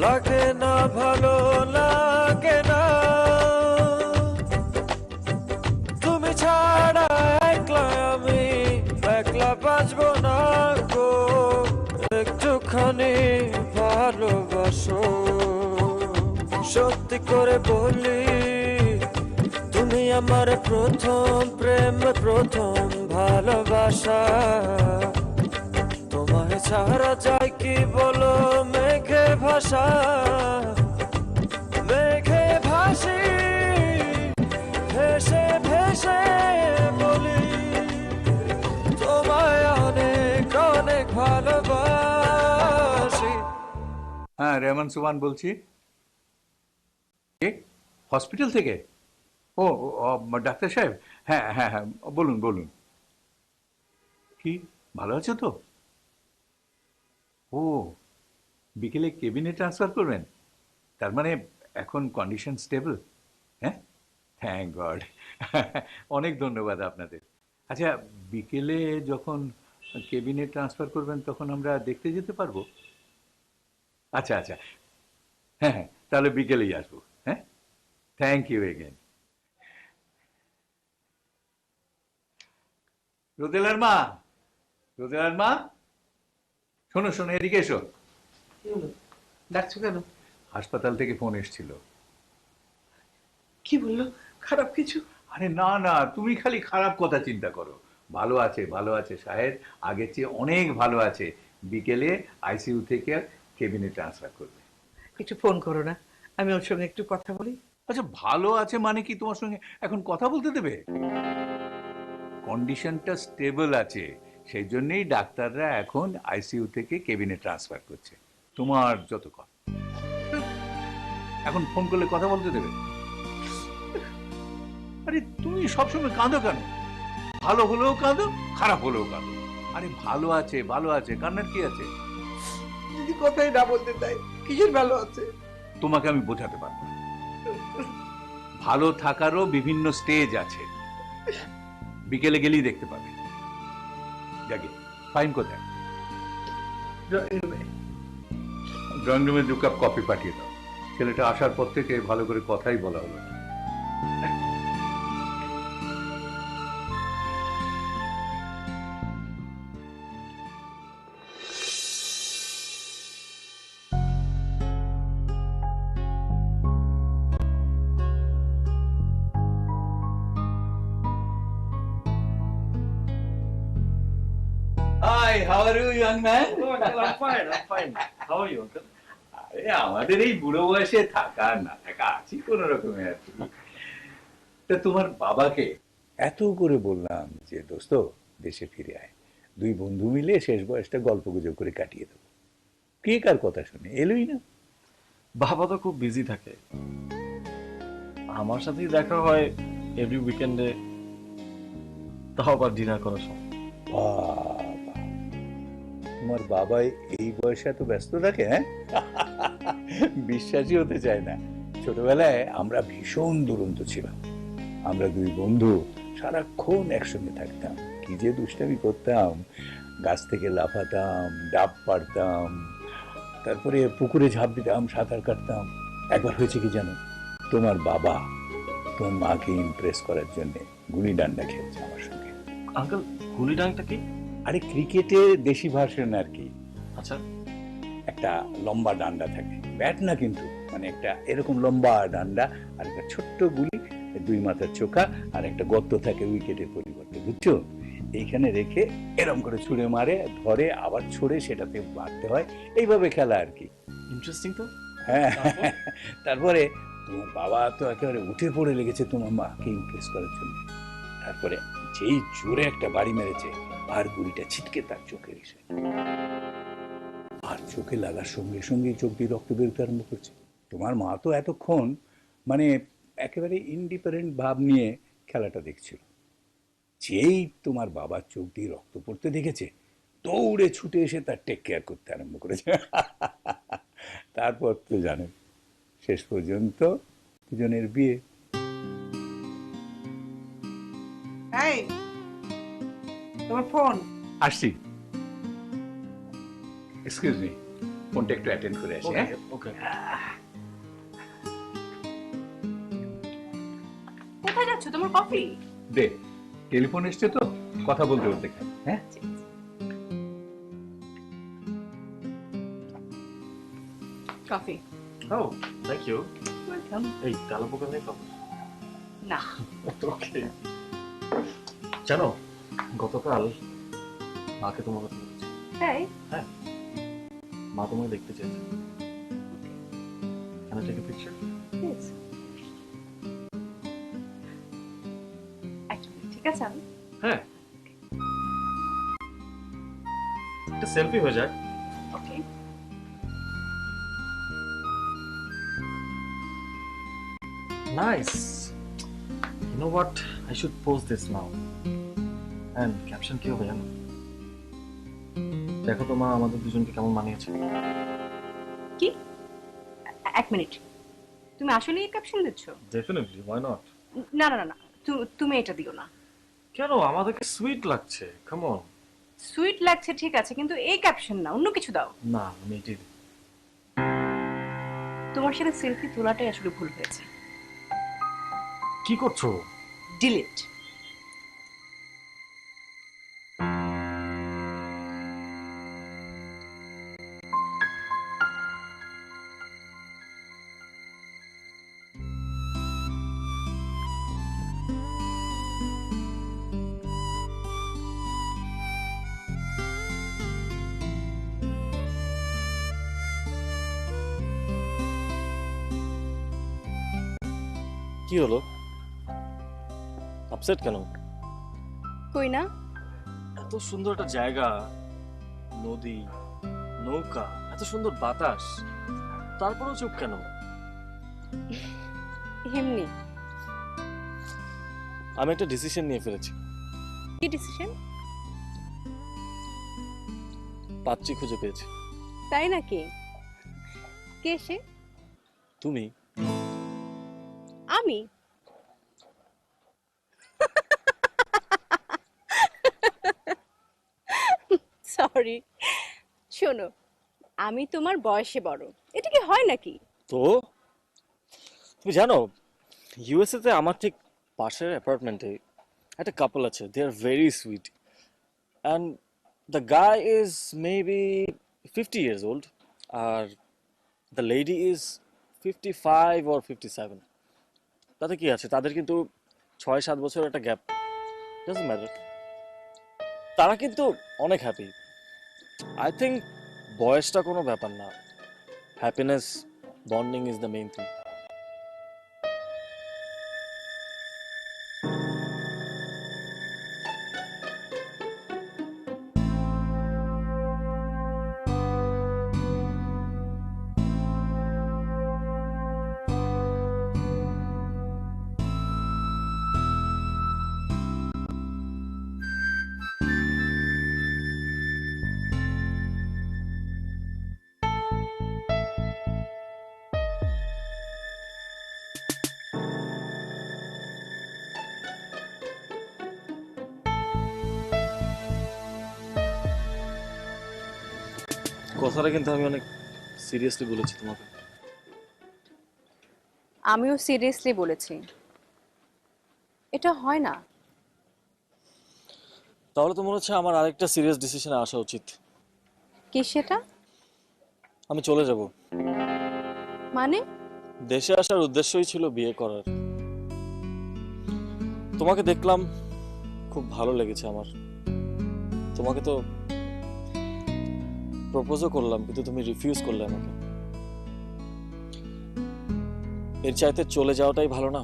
লাগে না, ভালো লাগে না। তুমি ছাড়া একলা আমি একলা বাঁচবো না গো। একটুখানি ভালোবাসো, সত্যি করে বলি তুমি আমার প্রথম প্রেম, প্রথম ভালোবাসা। তোমায় ছাড়া যায় কি বলো মেঘে ভাষা, মেঘে ভাসি ভেসে ভেসে বলি তোমায় অনেক অনেক ভালোবাসি। হ্যাঁ, রেহমান সুমান বলছি। হসপিটাল থেকে? ও ডাক্তার সাহেব, হ্যাঁ হ্যাঁ হ্যাঁ, বলুন বলুন। কি ভালো আছো তো? ও, বিকেলে কেবিনে ট্রান্সফার করবেন? তার মানে এখন কন্ডিশন স্টেবল? হ্যাঁ, থ্যাংক গড। অনেক ধন্যবাদ আপনাদের। আচ্ছা, বিকেলে যখন কেবিনে ট্রান্সফার করবেন তখন আমরা দেখতে যেতে পারবো? আচ্ছা আচ্ছা, হ্যাঁ হ্যাঁ, তাহলে বিকেলেই আসবো। হ্যাঁ, থ্যাংক ইউ এগেন। রোদেলার মা, রোদেলার মা, শোনো শোনো, এদিকে এসো। ডাকছো কেন? হাসপাতাল থেকে ফোন এসেছিল। কি বললো? খারাপ কিছু? আরে না না, তুমি খালি খারাপ কথা চিন্তা করো। ভালো আছে, ভালো আছে সাহেব, আগের চেয়ে অনেক ভালো আছে। বিকেলে আইসিইউ থেকে কেবিনে ট্রান্সফার করবে। একটু ফোন করো না, আমি ওর সঙ্গে একটু কথা বলি। আচ্ছা, ভালো আছে মানে কি তোমার সঙ্গে এখন কথা বলতে দেবে? কন্ডিশনটা স্টেবল আছে, সেই জন্যই ডাক্তাররা এখন আইসিইউ থেকে কেবিনে ট্রান্সফার করছে। তোমার যত কথা, এখন ফোন করলে কথা বলতে দেবে? আরে তুমি সবসময় কাঁদো কেন? ভালো হলেও কাঁদো, খারাপ হলেও কাঁদো। আরে ভালো আছে, ভালো আছে, কান্নার কি আছে? যদি কথাই না বলতে তাই কিসের ভালো আছে? তোমাকে আমি বোঝাতে পারবো না। ভালো থাকারও বিভিন্ন স্টেজ আছে, বিকেলে গেলেই দেখতে পাবে। যাকে ফাইন কোথায়? ড্রয়িং রুমে 2 কাপ কফি পাঠিয়ে দাও। ছেলেটা আসার পর থেকে ভালো করে কথাই বলা হলো না। Hi, how are you, young man? I'm fine. How are you, uncle? আরে আমাদের এই বুড়ো বয়সে থাকা না থাকা আছি কোন রকমে আর কি। তা তোমার বাবাকে এত করে বললাম যে দোস্ত দেশে ফিরে আয়, 2 বন্ধু মিলে শেষ বয়সটা গল্প গুজব করে কাটিয়ে দেবো। কে কার কথা শুনে এলোই না। বাবা তো খুব বিজি থাকে, আমার সাথেই দেখা হয় এভরি উইকেন্ডে, তাও আবার ডিনার করার সময়। বাবা, তোমার বাবা এই বয়সে এত ব্যস্ত থাকে? হ্যাঁ, বিশ্বাসই হতে চায় না। ছোটবেলায় আমরা ভীষণ দুরন্ত ছিলাম। আমরা দুই বন্ধু সারাক্ষণ একসঙ্গে থাকতাম, কি যে দুষ্টামি করতাম। গাছ থেকে লাফাতাম, ডাব পাড়তাম, তারপরে পুকুরে ঝাঁপ দিতাম, সাঁতার কাটতাম। একবার হয়েছে কি জানো, তোমার বাবা তোমার মাকে ইমপ্রেস করার জন্য গুলি ডান্ডা খেলছে আমার সঙ্গে। আঙ্কেল, গুলি ডাংটা কি? আরে ক্রিকেটে দেশি ভার্সন আর কি। আচ্ছা। একটা লম্বা ডান্ডা থাকে, ব্যাট না কিন্তু, মানে একটা এরকম লম্বা ডান্ডা, আর একটা ছোট্ট গুলি, দুই মাথার চোখা, আর একটা গর্ত থাকে উইকেটের পরিবর্তে, বুঝছো? এইখানে রেখে এরম করে ছুঁড়ে মারে, ধরে আবার ছুঁড়ে সেটাতে মারতে হয়, এইভাবে খেলা আর কি। ইন্টারেস্টিং তো। হ্যাঁ, তারপরে তোমার বাবা তো একেবারে উঠে পড়ে লেগেছে তোমার মাকে ইমপ্রেস করার জন্য। তারপরে যেই জোরে একটা বাড়ি মেরেছে, আর গুলিটা ছিটকে তার চোখে এসে, আর চোখে লাগার সঙ্গে সঙ্গে চোখ দিয়ে রক্ত বেরোতে আরম্ভ করছে। তোমার মা তো এতক্ষণ মানে একেবারে ইন্ডিফারেন্ট ভাব নিয়ে খেলাটা দেখছিল। যেই তোমার বাবার চোখ দিয়ে রক্ত পড়তে দেখেছে, দৌড়ে ছুটে এসে তার টেক কেয়ার করতে আরম্ভ করেছে। তারপর তো জানেন, শেষ পর্যন্ত দুজনের বিয়ে। এই তোমার ফোন। আসছি, এক্সকিউজ মি, ফোনটা একটু অ্যাটেন্ড করে আসি। হ্যাঁ, ওকে। কোথায় যাচ্ছ? তোমার কফি? দে, টেলিফোন এসছে তো, কথা বলতে বলতে খাই। হ্যাঁ, কফি। ও, থ্যাংক ইউ। ওয়েলকাম। এই তেলাপোকা নেই তো? না। ওকে। জানো, গতকাল মাকে তোমার কথা বলেছি। তাই? হ্যাঁ, মা তোমাকে দেখতে চেয়েছে। Can I take a picture? Yes. Actually, ঠিক আছে আমি। হ্যাঁ, একটা সেলফি হয়ে যাক। ওকে। Nice. You know what? I should post this now. And caption কি হবে জানো? দেখো তো মা, আমাদের দুজনকে কেমন মানিয়েছে। কি? এক মিনিট, তুমি আসলে এই ক্যাপশন দিচ্ছ? Definitely, why not? না না না না, তুমি এটা দিও না। কেন? আমাদেরকে সুইট লাগছে। Come on. সুইট লাগছে ঠিক আছে, কিন্তু এই ক্যাপশন না, অন্য কিছু দাও। না, আমি এটাই দিই। তোমার সাথে সেলফি তোলাটাই আসলে ভুল হয়েছে। কি করছো? ডিলিট। কি হলো? আপসেট কেন? কই না। এত সুন্দর একটা জায়গা, নদী, নৌকা, এত সুন্দর বাতাস, তারপরেও চুপ কেন? এমনি। আমি একটা ডিসিশন নিয়ে ফেলেছি। কি ডিসিশন? পাত্রী খুঁজে পেয়েছি। তাই নাকি? কে সে? তুমি। আমি? সরি। শোনো, আমি তোমার বয়সে বড়, এটা কি হয় নাকি? তো তুমি জানো, ইউএসএ তে আমার ঠিক পাশের অ্যাপার্টমেন্টে একটা কাপল আছে। They are very sweet, and the guy is maybe 50 years old, আর দ্য লেডি ইজ 55 or 57। তাতে কি আছে, তাদের কিন্তু 6-7 বছরের একটা গ্যাপ। ডাজন্ট ম্যাটার, তারা কিন্তু অনেক হ্যাপি। আই থিঙ্ক বয়সটা কোনো ব্যাপার না, happiness, bonding is the main thing. কথাটা কিন্তু আমি অনেক সিরিয়াসলি বলেছি তোমাকে। আমিও সিরিয়াসলি বলেছি, এটা হয় না। তাহলে তো মনে হচ্ছে আমার আরেকটা সিরিয়াস ডিসিশনে আসা উচিত। কি সেটা? আমি চলে যাব। মানে? দেশে আসার উদ্দেশ্যই ছিল বিয়ে করার। তোমাকে দেখলাম, খুব ভালো লেগেছে আমার। তোমাকে তো প্রপোজও করলাম, কিন্তু তুমি রিফিউজ করলে আমাকে। এর চাইতে চলে যাওয়াটাই ভালো না?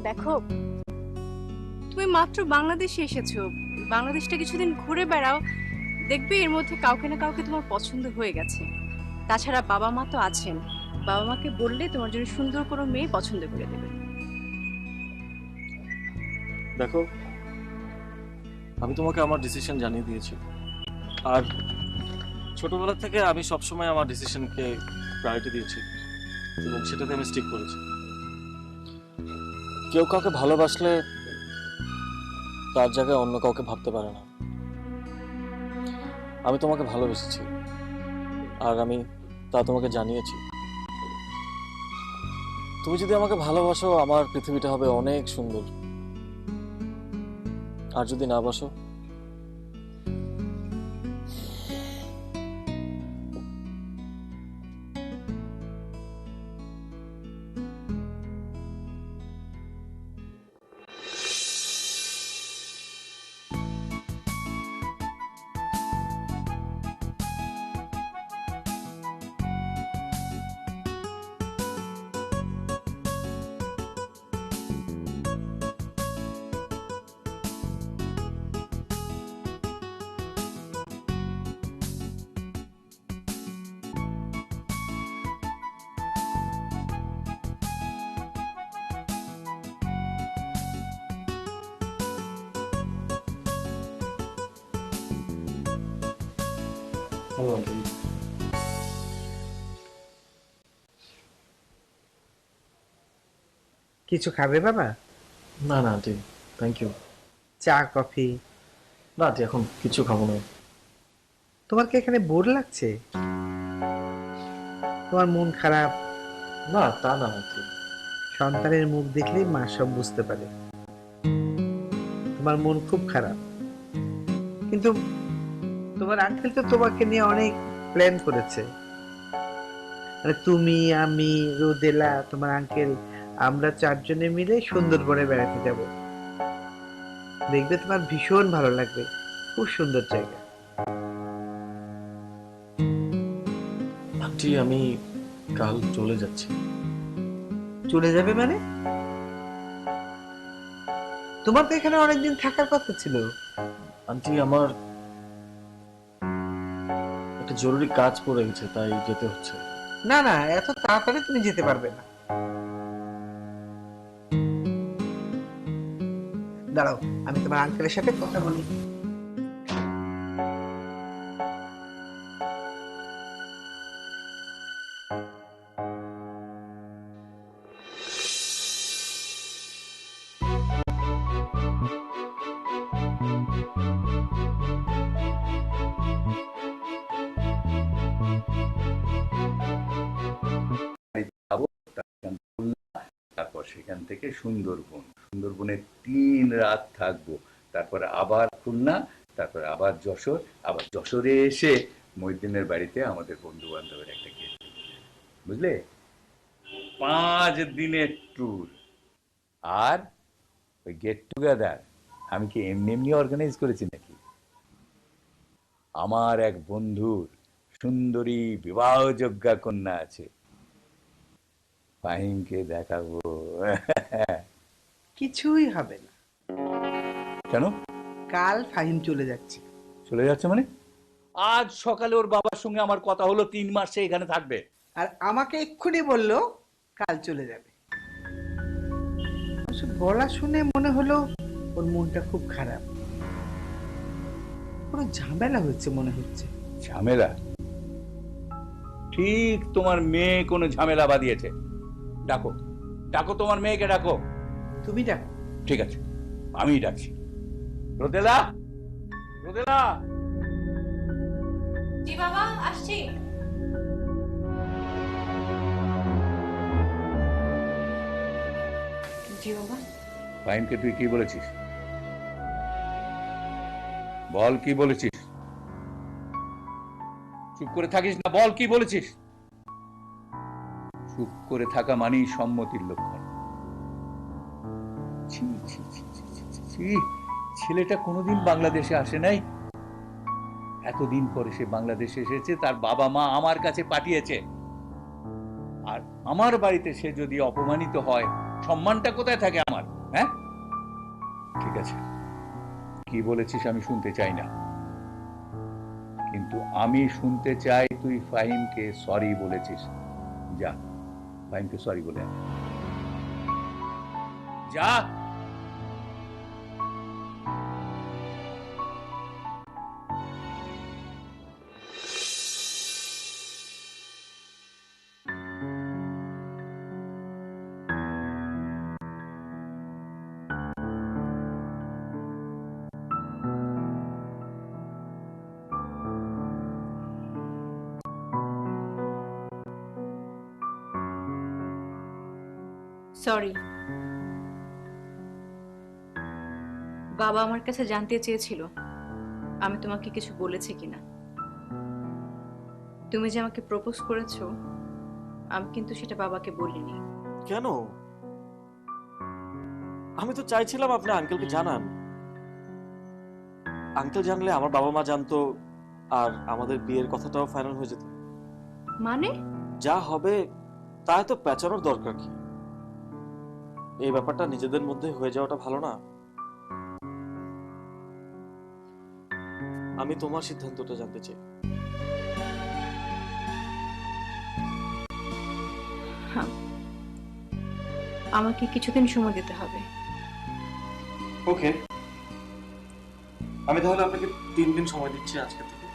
দেখো, তুমি মাত্র বাংলাদেশে এসেছো, বাংলাদেশটা কিছুদিন ঘুরে বেড়াও, দেখবে এর মধ্যে কাউকে না কাউকে তোমার পছন্দ হয়ে গেছে। তাছাড়া বাবা মা তো আছেন, বাবা মাকে বললে তোমার জন্য সুন্দর কোনো মেয়ে পছন্দ করে দেবে। দেখো, আমি তোমাকে আমার ডিসিশন জানিয়ে দিয়েছি, আর ছোটবেলা থেকে আমি সবসময় আমার ডিসিশনকে প্রায়োরিটি দিয়েছি এবং সেটাতে আমি স্টিক করেছি। কেউ কাউকে ভালোবাসলে তার জায়গায় অন্য কাউকে ভাবতে পারে না। আমি তোমাকে ভালোবেসেছি, আর আমি তা তোমাকে জানিয়েছি। তুমি যদি আমাকে ভালোবাসো, আমার পৃথিবীটা হবে অনেক সুন্দর। আর যদি না বাসো, কিছু খাবে বাবা? না না আন্টি, থ্যাংক ইউ। চা কফি? না আন্টি, এখন কিছু খাবো না। তোমার কি এখানে বোর লাগছে? তোমার মন খারাপ? না তা না আন্টি। সন্তানের মুখ দেখলেই মা সব বুঝতে পারে। তোমার মন খুব খারাপ, কিন্তু তোমার আঙ্কেল তো তোমাকে নিয়ে অনেক প্ল্যান করেছে। মানে তুমি, আমি, রোদেলা, তোমার আঙ্কেল, আমরা চারজনে মিলে সুন্দরবনে বেড়াতে যাব। দেখবে তোমার ভীষণ ভালো লাগবে, খুব সুন্দর জায়গা। আন্টি, আমি কাল চলে যাচ্ছি। চলে যাবে মানে? তোমার তো এখানে অনেকদিন থাকার কথা ছিল। আন্টি, আমার একটা জরুরি কাজ পড়ে গেছে, তাই যেতে হচ্ছে। না না, এত তাড়াতাড়ি তুমি যেতে পারবে না। দাঁড়াও, আমি তোমার আঙ্কেলের সাথে কথা বলি। তারপর সেখান থেকে সুন্দরবন, সুন্দরবনে 3 রাত থাকবো, তারপর আবার খুলনা, তারপর আবার যশোর, আবার যশোরে এসে মহিউদ্দিনের বাড়িতে আমাদের বন্ধু বান্ধবের একটা গেট, বুঝলে? 5 দিনের ট্যুর। আর ওই গেট টুগেদার আমি কি এমনি এমনি অর্গানাইজ করেছি নাকি? আমার এক বন্ধুর সুন্দরী বিবাহযোগ্যা কন্যা আছে, ফাহিমকে দেখাবো। কিছুই হবে না। কেন? কাল ফাহিম চলে যাচ্ছে। চলে যাচ্ছে মানে? আজ সকালে ওর বাবার সঙ্গে আমার কথা হলো 3 মাস সে এখানে থাকবে। আর আমাকে এক্ষুনি বললো কাল চলে যাবে। অবশ্য গলা শুনে মনে হলো ওর মনটা খুব খারাপ, কোনো ঝামেলা হচ্ছে মনে হচ্ছে। ঝামেলা? ঠিক তোমার মেয়ে কোনো ঝামেলা বাঁধিয়েছে। ডাকো, ডাকো তোমার মেয়েকে ডাকো। তুমি ডাকো। ঠিক আছে, আমিই ডাকছি। রোদেলা, রোদেলা। জি বাবা, আসছি। জি বাবা। ফাহিমকে তুই কি বলেছিস? বল কি বলেছিস? চুপ করে থাকিস না, বল কি বলেছিস? চুপ করে থাকা মানেই সম্মতির লক্ষণ। ছি, ছি, ছি, ছি, ছি, ছি, ছি। ছেলেটা কোনোদিন বাংলাদেশে আসে নাই, এতদিন পরে সে বাংলাদেশে এসেছে, তার বাবা মা আমার কাছে পাঠিয়েছে। আর আমার বাড়িতে সে যদি অপমানিত হয়, সম্মানটা কোথায় থাকে আমার? হ্যাঁ, ঠিক আছে, কি বলেছিস আমি শুনতে চাই না, কিন্তু আমি শুনতে চাই তুই ফাহিমকে সরি বলেছিস। যা, ফাহিমকে সরি বলে আয়। যা। সরি। বাবা আমার কাছে জানতে চেয়েছিল আমি তোমাকে কিছু বলেছি কিনা। তুমি যে আমাকে প্রপোজ করেছো, আমি কিন্তু সেটা বাবাকে বলিনি। কেন? আমি তো চাইছিলাম আপনি আঙ্কেলকে জানান। আঙ্কেল জানলে আমার বাবা মা জানতো, আর আমাদের বিয়ের কথাটাও ফাইনাল হয়ে যেত। মানে? যা হবে তা তো পেঁচানোর দরকার কি? এই ব্যাপারটা নিজেদের মধ্যে হয়ে যাওয়াটা ভালো না? আমি তোমার সিদ্ধান্তটা জানতে চাই। হ্যাঁ, আমাকে কিছুদিন সময় দিতে হবে। ওকে, আমি তাহলে আপনাকে 3 দিন সময় দিচ্ছি আজকে থেকে।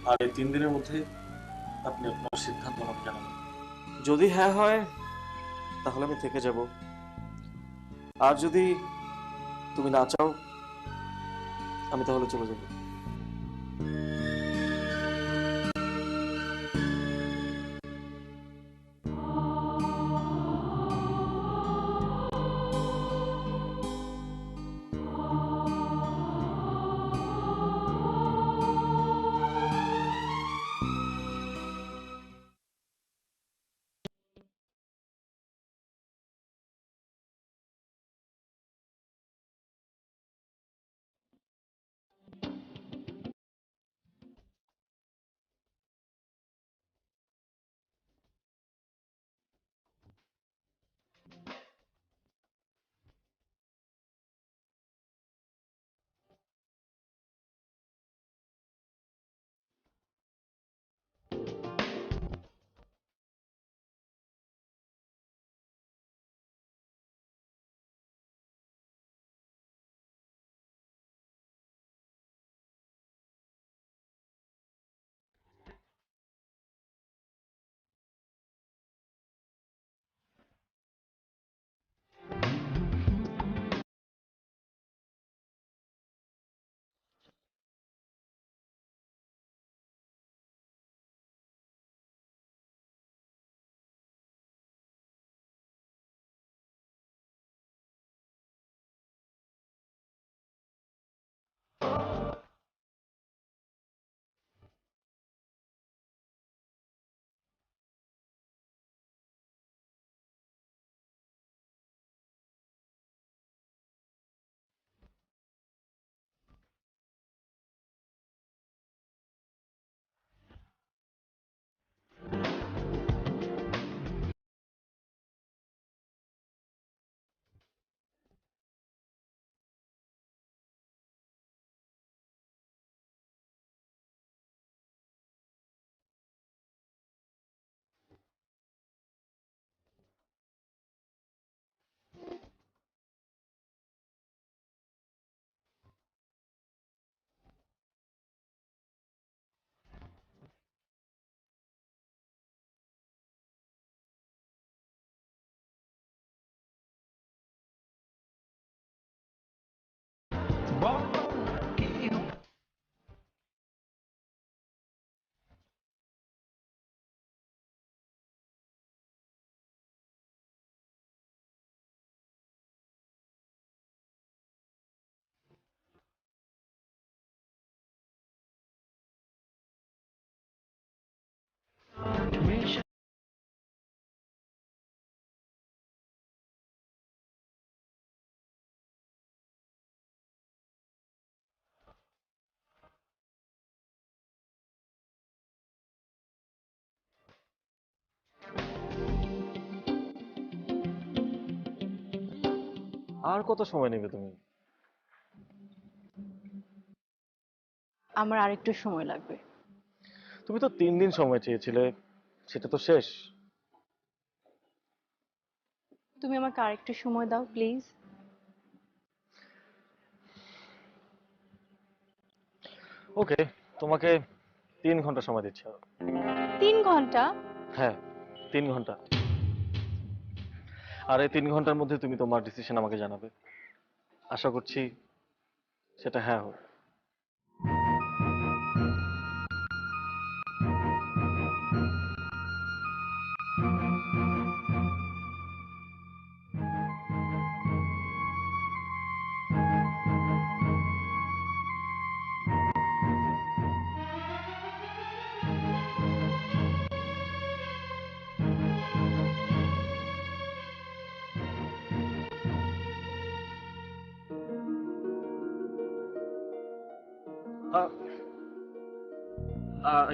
আর এই 3 দিনের মধ্যে আপনি আপনার সিদ্ধান্ত আমাকে জানাবেন। যদি হ্যাঁ হয় তাহলে আমি থেকে যাব, আর যদি তুমি না চাও আমি তাহলে চলে যাব। আর কত সময় নেবে তুমি? আমার আরেকটু সময় লাগবে। তুমি তো 3 দিন সময় চেয়েছিলে, সেটা তো শেষ। তুমি আমাকে আরেকটু সময় দাও প্লিজ। ওকে, তোমাকে 3 ঘন্টা সময় দিচ্ছি। 3 ঘন্টা? হ্যাঁ, 3 ঘন্টা। আর এই 3 ঘন্টার মধ্যে তুমি তোমার ডিসিশন আমাকে জানাবে। আশা করছি সেটা হ্যাঁ হবে।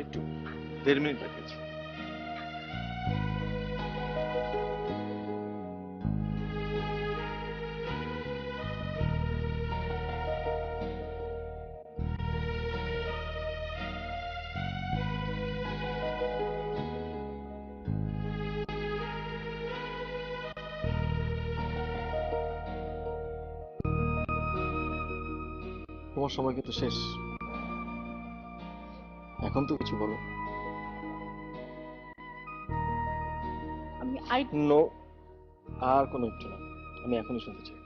একটু 1.5 মিনিট বাকি আছে। তোমার সময় কিন্তু শেষ, এখন তো কিছু বলো। আমি আর নো, আর কোনো একটু না, আমি এখনই শুনতে চাই।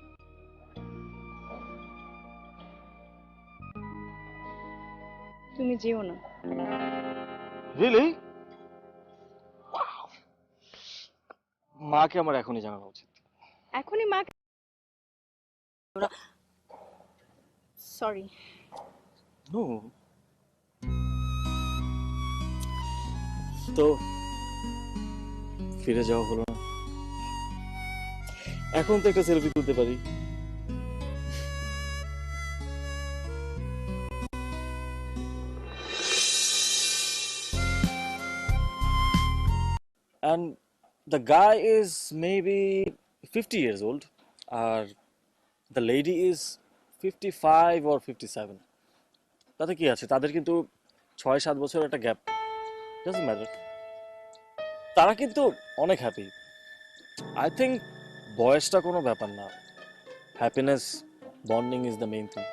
তুমি যেও না। রিয়েলি? মাকে আমার এখনই জানানো উচিত। এখনই মা? সরি। নো, তো ফিরে যাওয়া হলো না। এখন তো একটা সেলফি তুলতে পারি। And the guy is maybe 50 years old, R the lady is 55 or 57. তাতে কি আছে, তাদের কিন্তু 6-7 বছর একটা গ্যাপ। ডাজন্ট ম্যাটার, তারা কিন্তু অনেক হ্যাপি। আই থিঙ্ক বয়সটা কোনো ব্যাপার না, happiness, bonding is the main thing.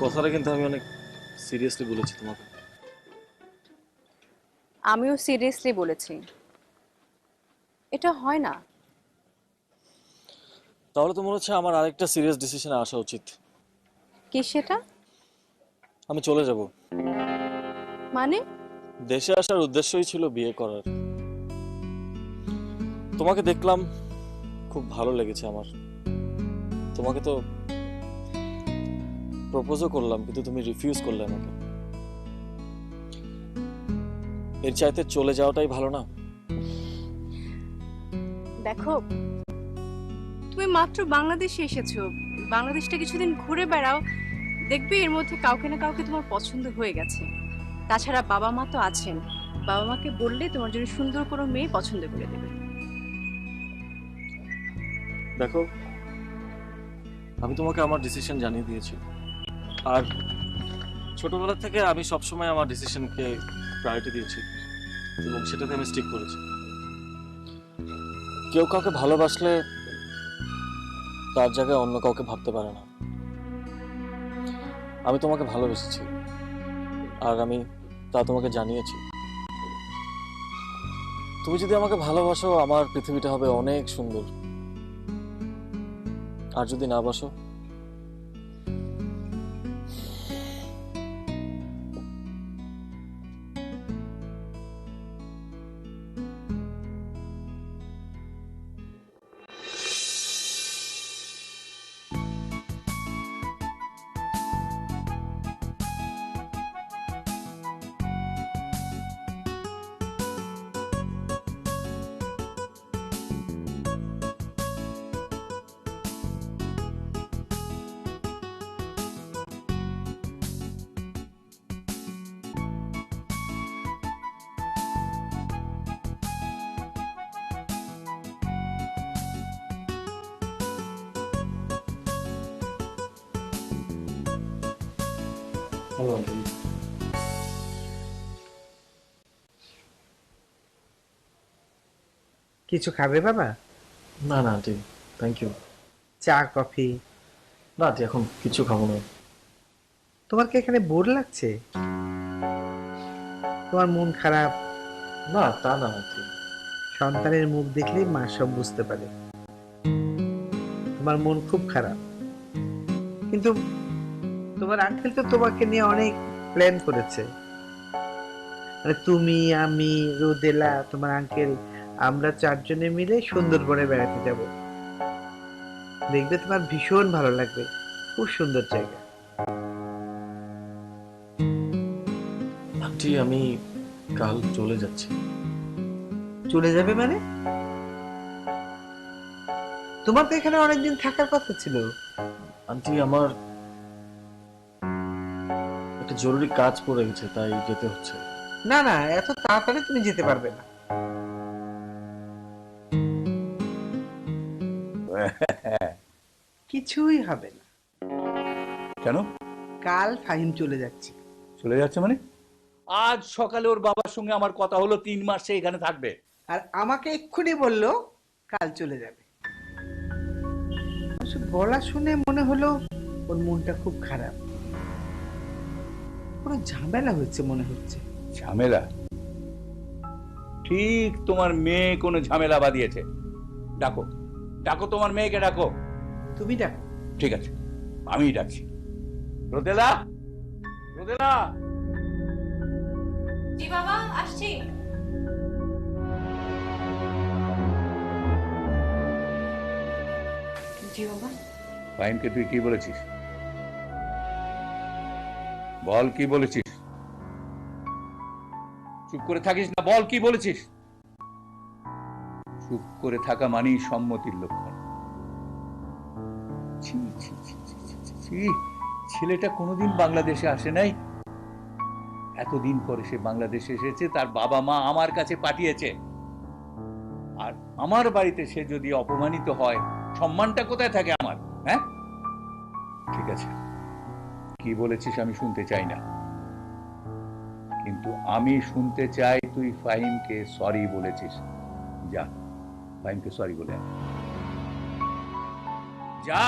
কথাটা কিন্তু আমি অনেক সিরিয়াসলি বলেছি তোমাকে। আমিও সিরিয়াসলি বলেছি, এটা হয় না। তাহলে তো মনে হচ্ছে আমার আরেকটা সিরিয়াস ডিসিশনে আসা উচিত। কি সেটা? আমি চলে যাব। মানে? দেশে আসার উদ্দেশ্যই ছিল বিয়ে করার। তোমাকে দেখলাম, খুব ভালো লেগেছে আমার। তোমাকে তো প্রপোজও করলাম, কিন্তু তুমি রিফিউজ করলে আমাকে। এর চাইতে চলে যাওয়াটাই ভালো না? দেখো, তুমি মাত্র বাংলাদেশে এসেছো, বাংলাদেশটা কিছুদিন ঘুরে বেড়াও, দেখবে এর মধ্যে কাউকে না কাউকে তোমার পছন্দ হয়ে গেছে। তাছাড়া বাবা মা তো আছেন, বাবা মাকে বললে তোমার জন্য সুন্দর কোনো মেয়ে পছন্দ করে দেবে। দেখো, আমি তোমাকে আমার ডিসিশন জানিয়ে দিয়েছি, আর ছোটবেলা থেকে আমি সবসময় আমার ডিসিশনকে প্রায়োরিটি দিয়েছি এবং সেটাতে আমি স্টিক করেছি। কেউ কাউকে ভালোবাসলে তার জায়গায় অন্য কাউকে ভাবতে পারে না। আমি তোমাকে ভালোবেসেছি, আর আমি তা তোমাকে জানিয়েছি। তুমি যদি আমাকে ভালোবাসো, আমার পৃথিবীটা হবে অনেক সুন্দর। আর যদি না বাসো, চলো আন্টি। কিছু খাবে বাবা? না না আন্টি, থ্যাংক ইউ। চা কফি? না আন্টি, এখন কিছু খাবো না। তোমার কি এখানে বোর লাগছে? তোমার মন খারাপ? না তা না আন্টি। সন্তানের মুখ দেখলেই মা সব বুঝতে পারে। তোমার মন খুব খারাপ, কিন্তু তোমার আঙ্কেল তো তোমাকে নিয়ে অনেক প্ল্যান করেছে। মানে তুমি, আমি, রোদেলা, তোমার আঙ্কেল, আমরা চারজনে মিলে সুন্দরবনে বেড়াতে যাব। দেখবে তোমার ভীষণ ভালো লাগবে, খুব সুন্দর জায়গা। আন্টি আমি কাল চলে যাচ্ছি। চলে যাবে মানে? তোমার তো এখানে অনেকদিন থাকার কথা ছিল। আন্টি আমার একটা জরুরি কাজ পড়ে গেছে, তাই যেতে হচ্ছে। না না, এত তাড়াতাড়ি তুমি যেতে পারবে না। কিছুই হবে না। কেন কাল ফাহিম চলে যাচ্ছে। চলে যাচ্ছে মানে? আজ সকালে ওর বাবার সঙ্গে আমার কথা হলো 3 মাস সে এখানে থাকবে। আর আমাকে এক্ষুনি বললো কাল চলে যাবে। অবশ্য গলা শুনে মনে হলো ওর মনটা খুব খারাপ, কোনো ঝামেলা হচ্ছে মনে হচ্ছে। ঝামেলা? ঠিক তোমার মেয়ে কোনো ঝামেলা বাঁধিয়েছে। ডাকো, ডাকো তোমার মেয়েকে ডাকো। তুমি ডাকো। ঠিক আছে, আমিই ডাকছি। রোদেলা, রোদেলা। জি বাবা, আসছি। জি বাবা। ফাহিমকে তুই কি বলেছিস? বল কি বলেছিস? চুপ করে থাকিস না, বল কি বলেছিস? চুপ করে থাকা মানেই সম্মতির লক্ষণ। ছি, ছি, ছি, ছি, ছি, ছি, ছি। ছেলেটা কোনোদিন বাংলাদেশে আসে নাই, এতদিন পরে সে বাংলাদেশে এসেছে, তার বাবা মা আমার কাছে পাঠিয়েছে। আর আমার বাড়িতে সে যদি অপমানিত হয়, সম্মানটা কোথায় থাকে আমার? হ্যাঁ, ঠিক আছে, কি বলেছিস আমি শুনতে চাই না, কিন্তু আমি শুনতে চাই তুই ফাহিমকে সরি বলেছিস। যা, ফাহিমকে সরি বলে আয়। যা।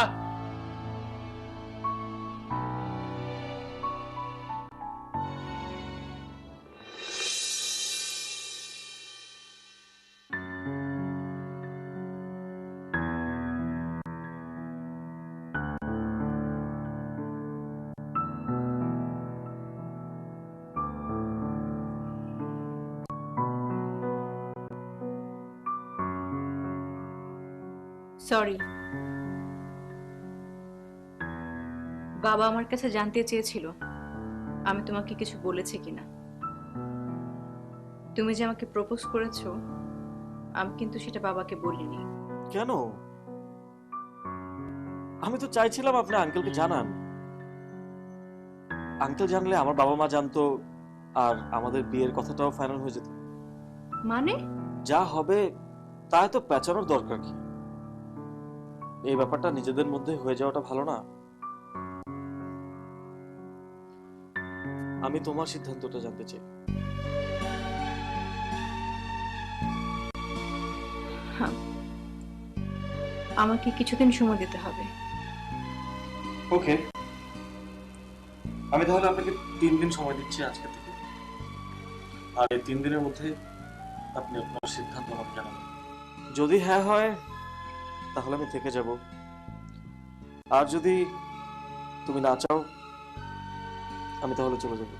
সরি। বাবা আমার কাছে জানতে চেয়েছিল আমি তোমাকে কিছু বলেছি কিনা। তুমি যে আমাকে প্রপোজ করেছো, আমি কিন্তু সেটা বাবাকে বলিনি। কেন? আমি তো চাইছিলাম আপনি আঙ্কেলকে জানান। আঙ্কেল জানলে আমার বাবা মা জানতো, আর আমাদের বিয়ের কথাটাও ফাইনাল হয়ে যেত। মানে? যা হবে তাই তো পেঁচানোর দরকার কি? এই ব্যাপারটা নিজেদের মধ্যে হয়ে যাওয়াটা ভালো না? আমি তোমার সিদ্ধান্তটা জানতে চাই। হ্যাঁ, আমাকে কিছুদিন সময় দিতে হবে। ওকে, আমি তাহলে আপনাকে 3 দিন সময় দিচ্ছি আজকে থেকে। আর এই 3 দিনের মধ্যে আপনি আপনার সিদ্ধান্ত আমাকে জানাবেন। যদি হ্যাঁ হয় তাহলে আমি থেকে যাব, আর যদি তুমি না চাও আমি তাহলে চলে যাব।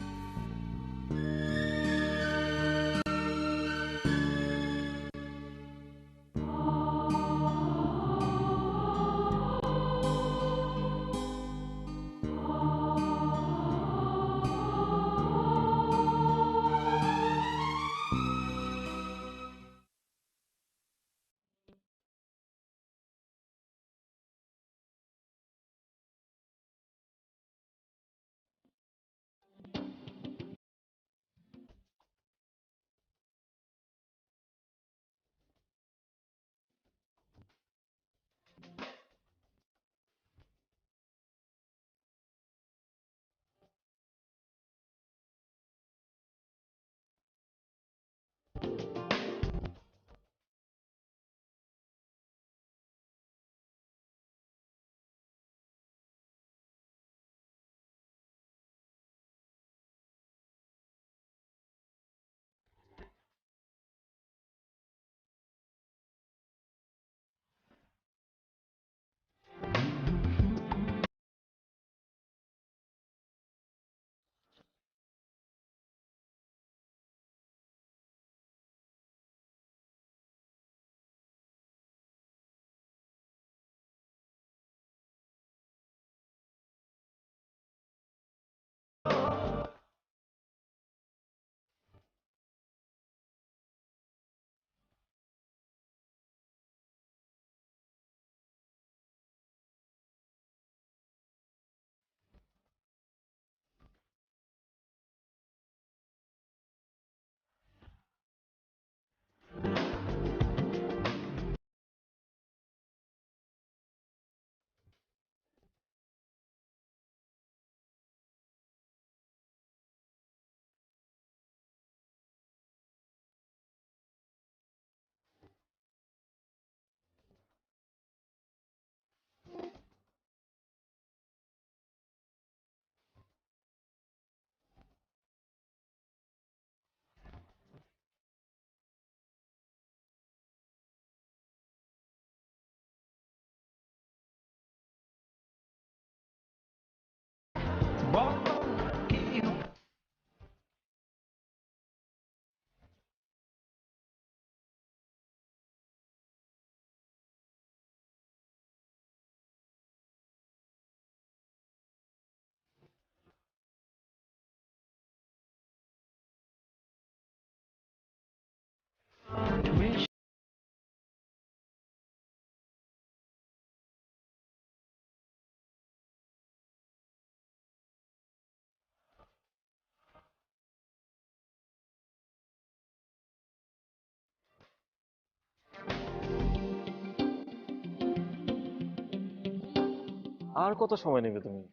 আর কত সময় নেবে তুমি?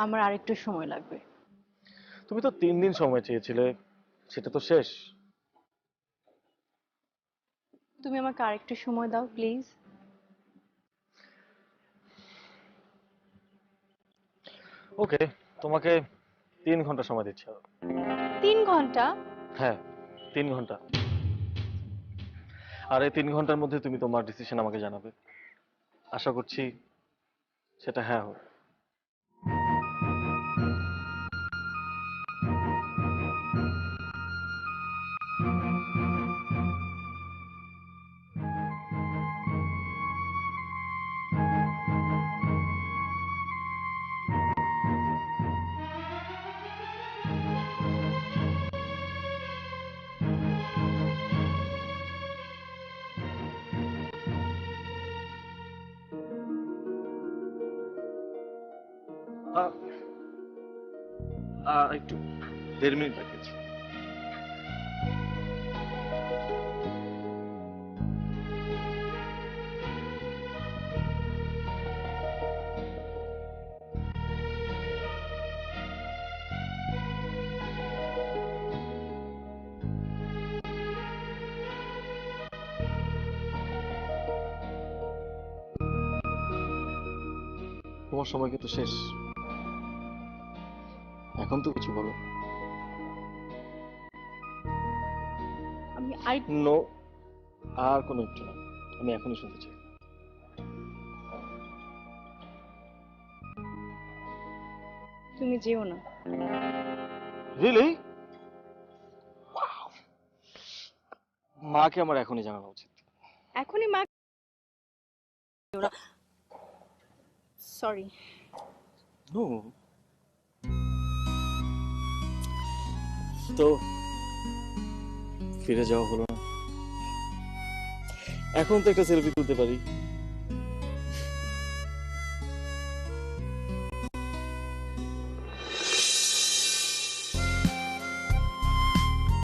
আমার আরেকটু সময় লাগবে। তুমি তো 3 দিন সময় চেয়েছিলে, সেটা তো শেষ। তুমি আমাকে আরেকটু সময় দাও প্লিজ। ওকে, তোমাকে 3 ঘন্টা সময় দিচ্ছি। 3 ঘন্টা? হ্যাঁ, 3 ঘন্টা। আর এই 3 ঘন্টার মধ্যে তুমি তোমার ডিসিশন আমাকে জানাবে। আশা করছি সেটা হ্যাঁ হবে। একটু 1.5 মিনিট বাকি আছে। তোমার সময় কিন্তু শেষ, এখন তো কিছু বলো। আমি আর নো, আর কোনো একটু না, আমি এখনই শুনতে চাই। তুমি যেও না। রিয়েলি? মাকে আমার এখনই জানানো উচিত। এখনই মা? সরি। নো, তো ফিরে যাওয়া হলো না। এখন তো একটা সেলফি তুলতে পারি।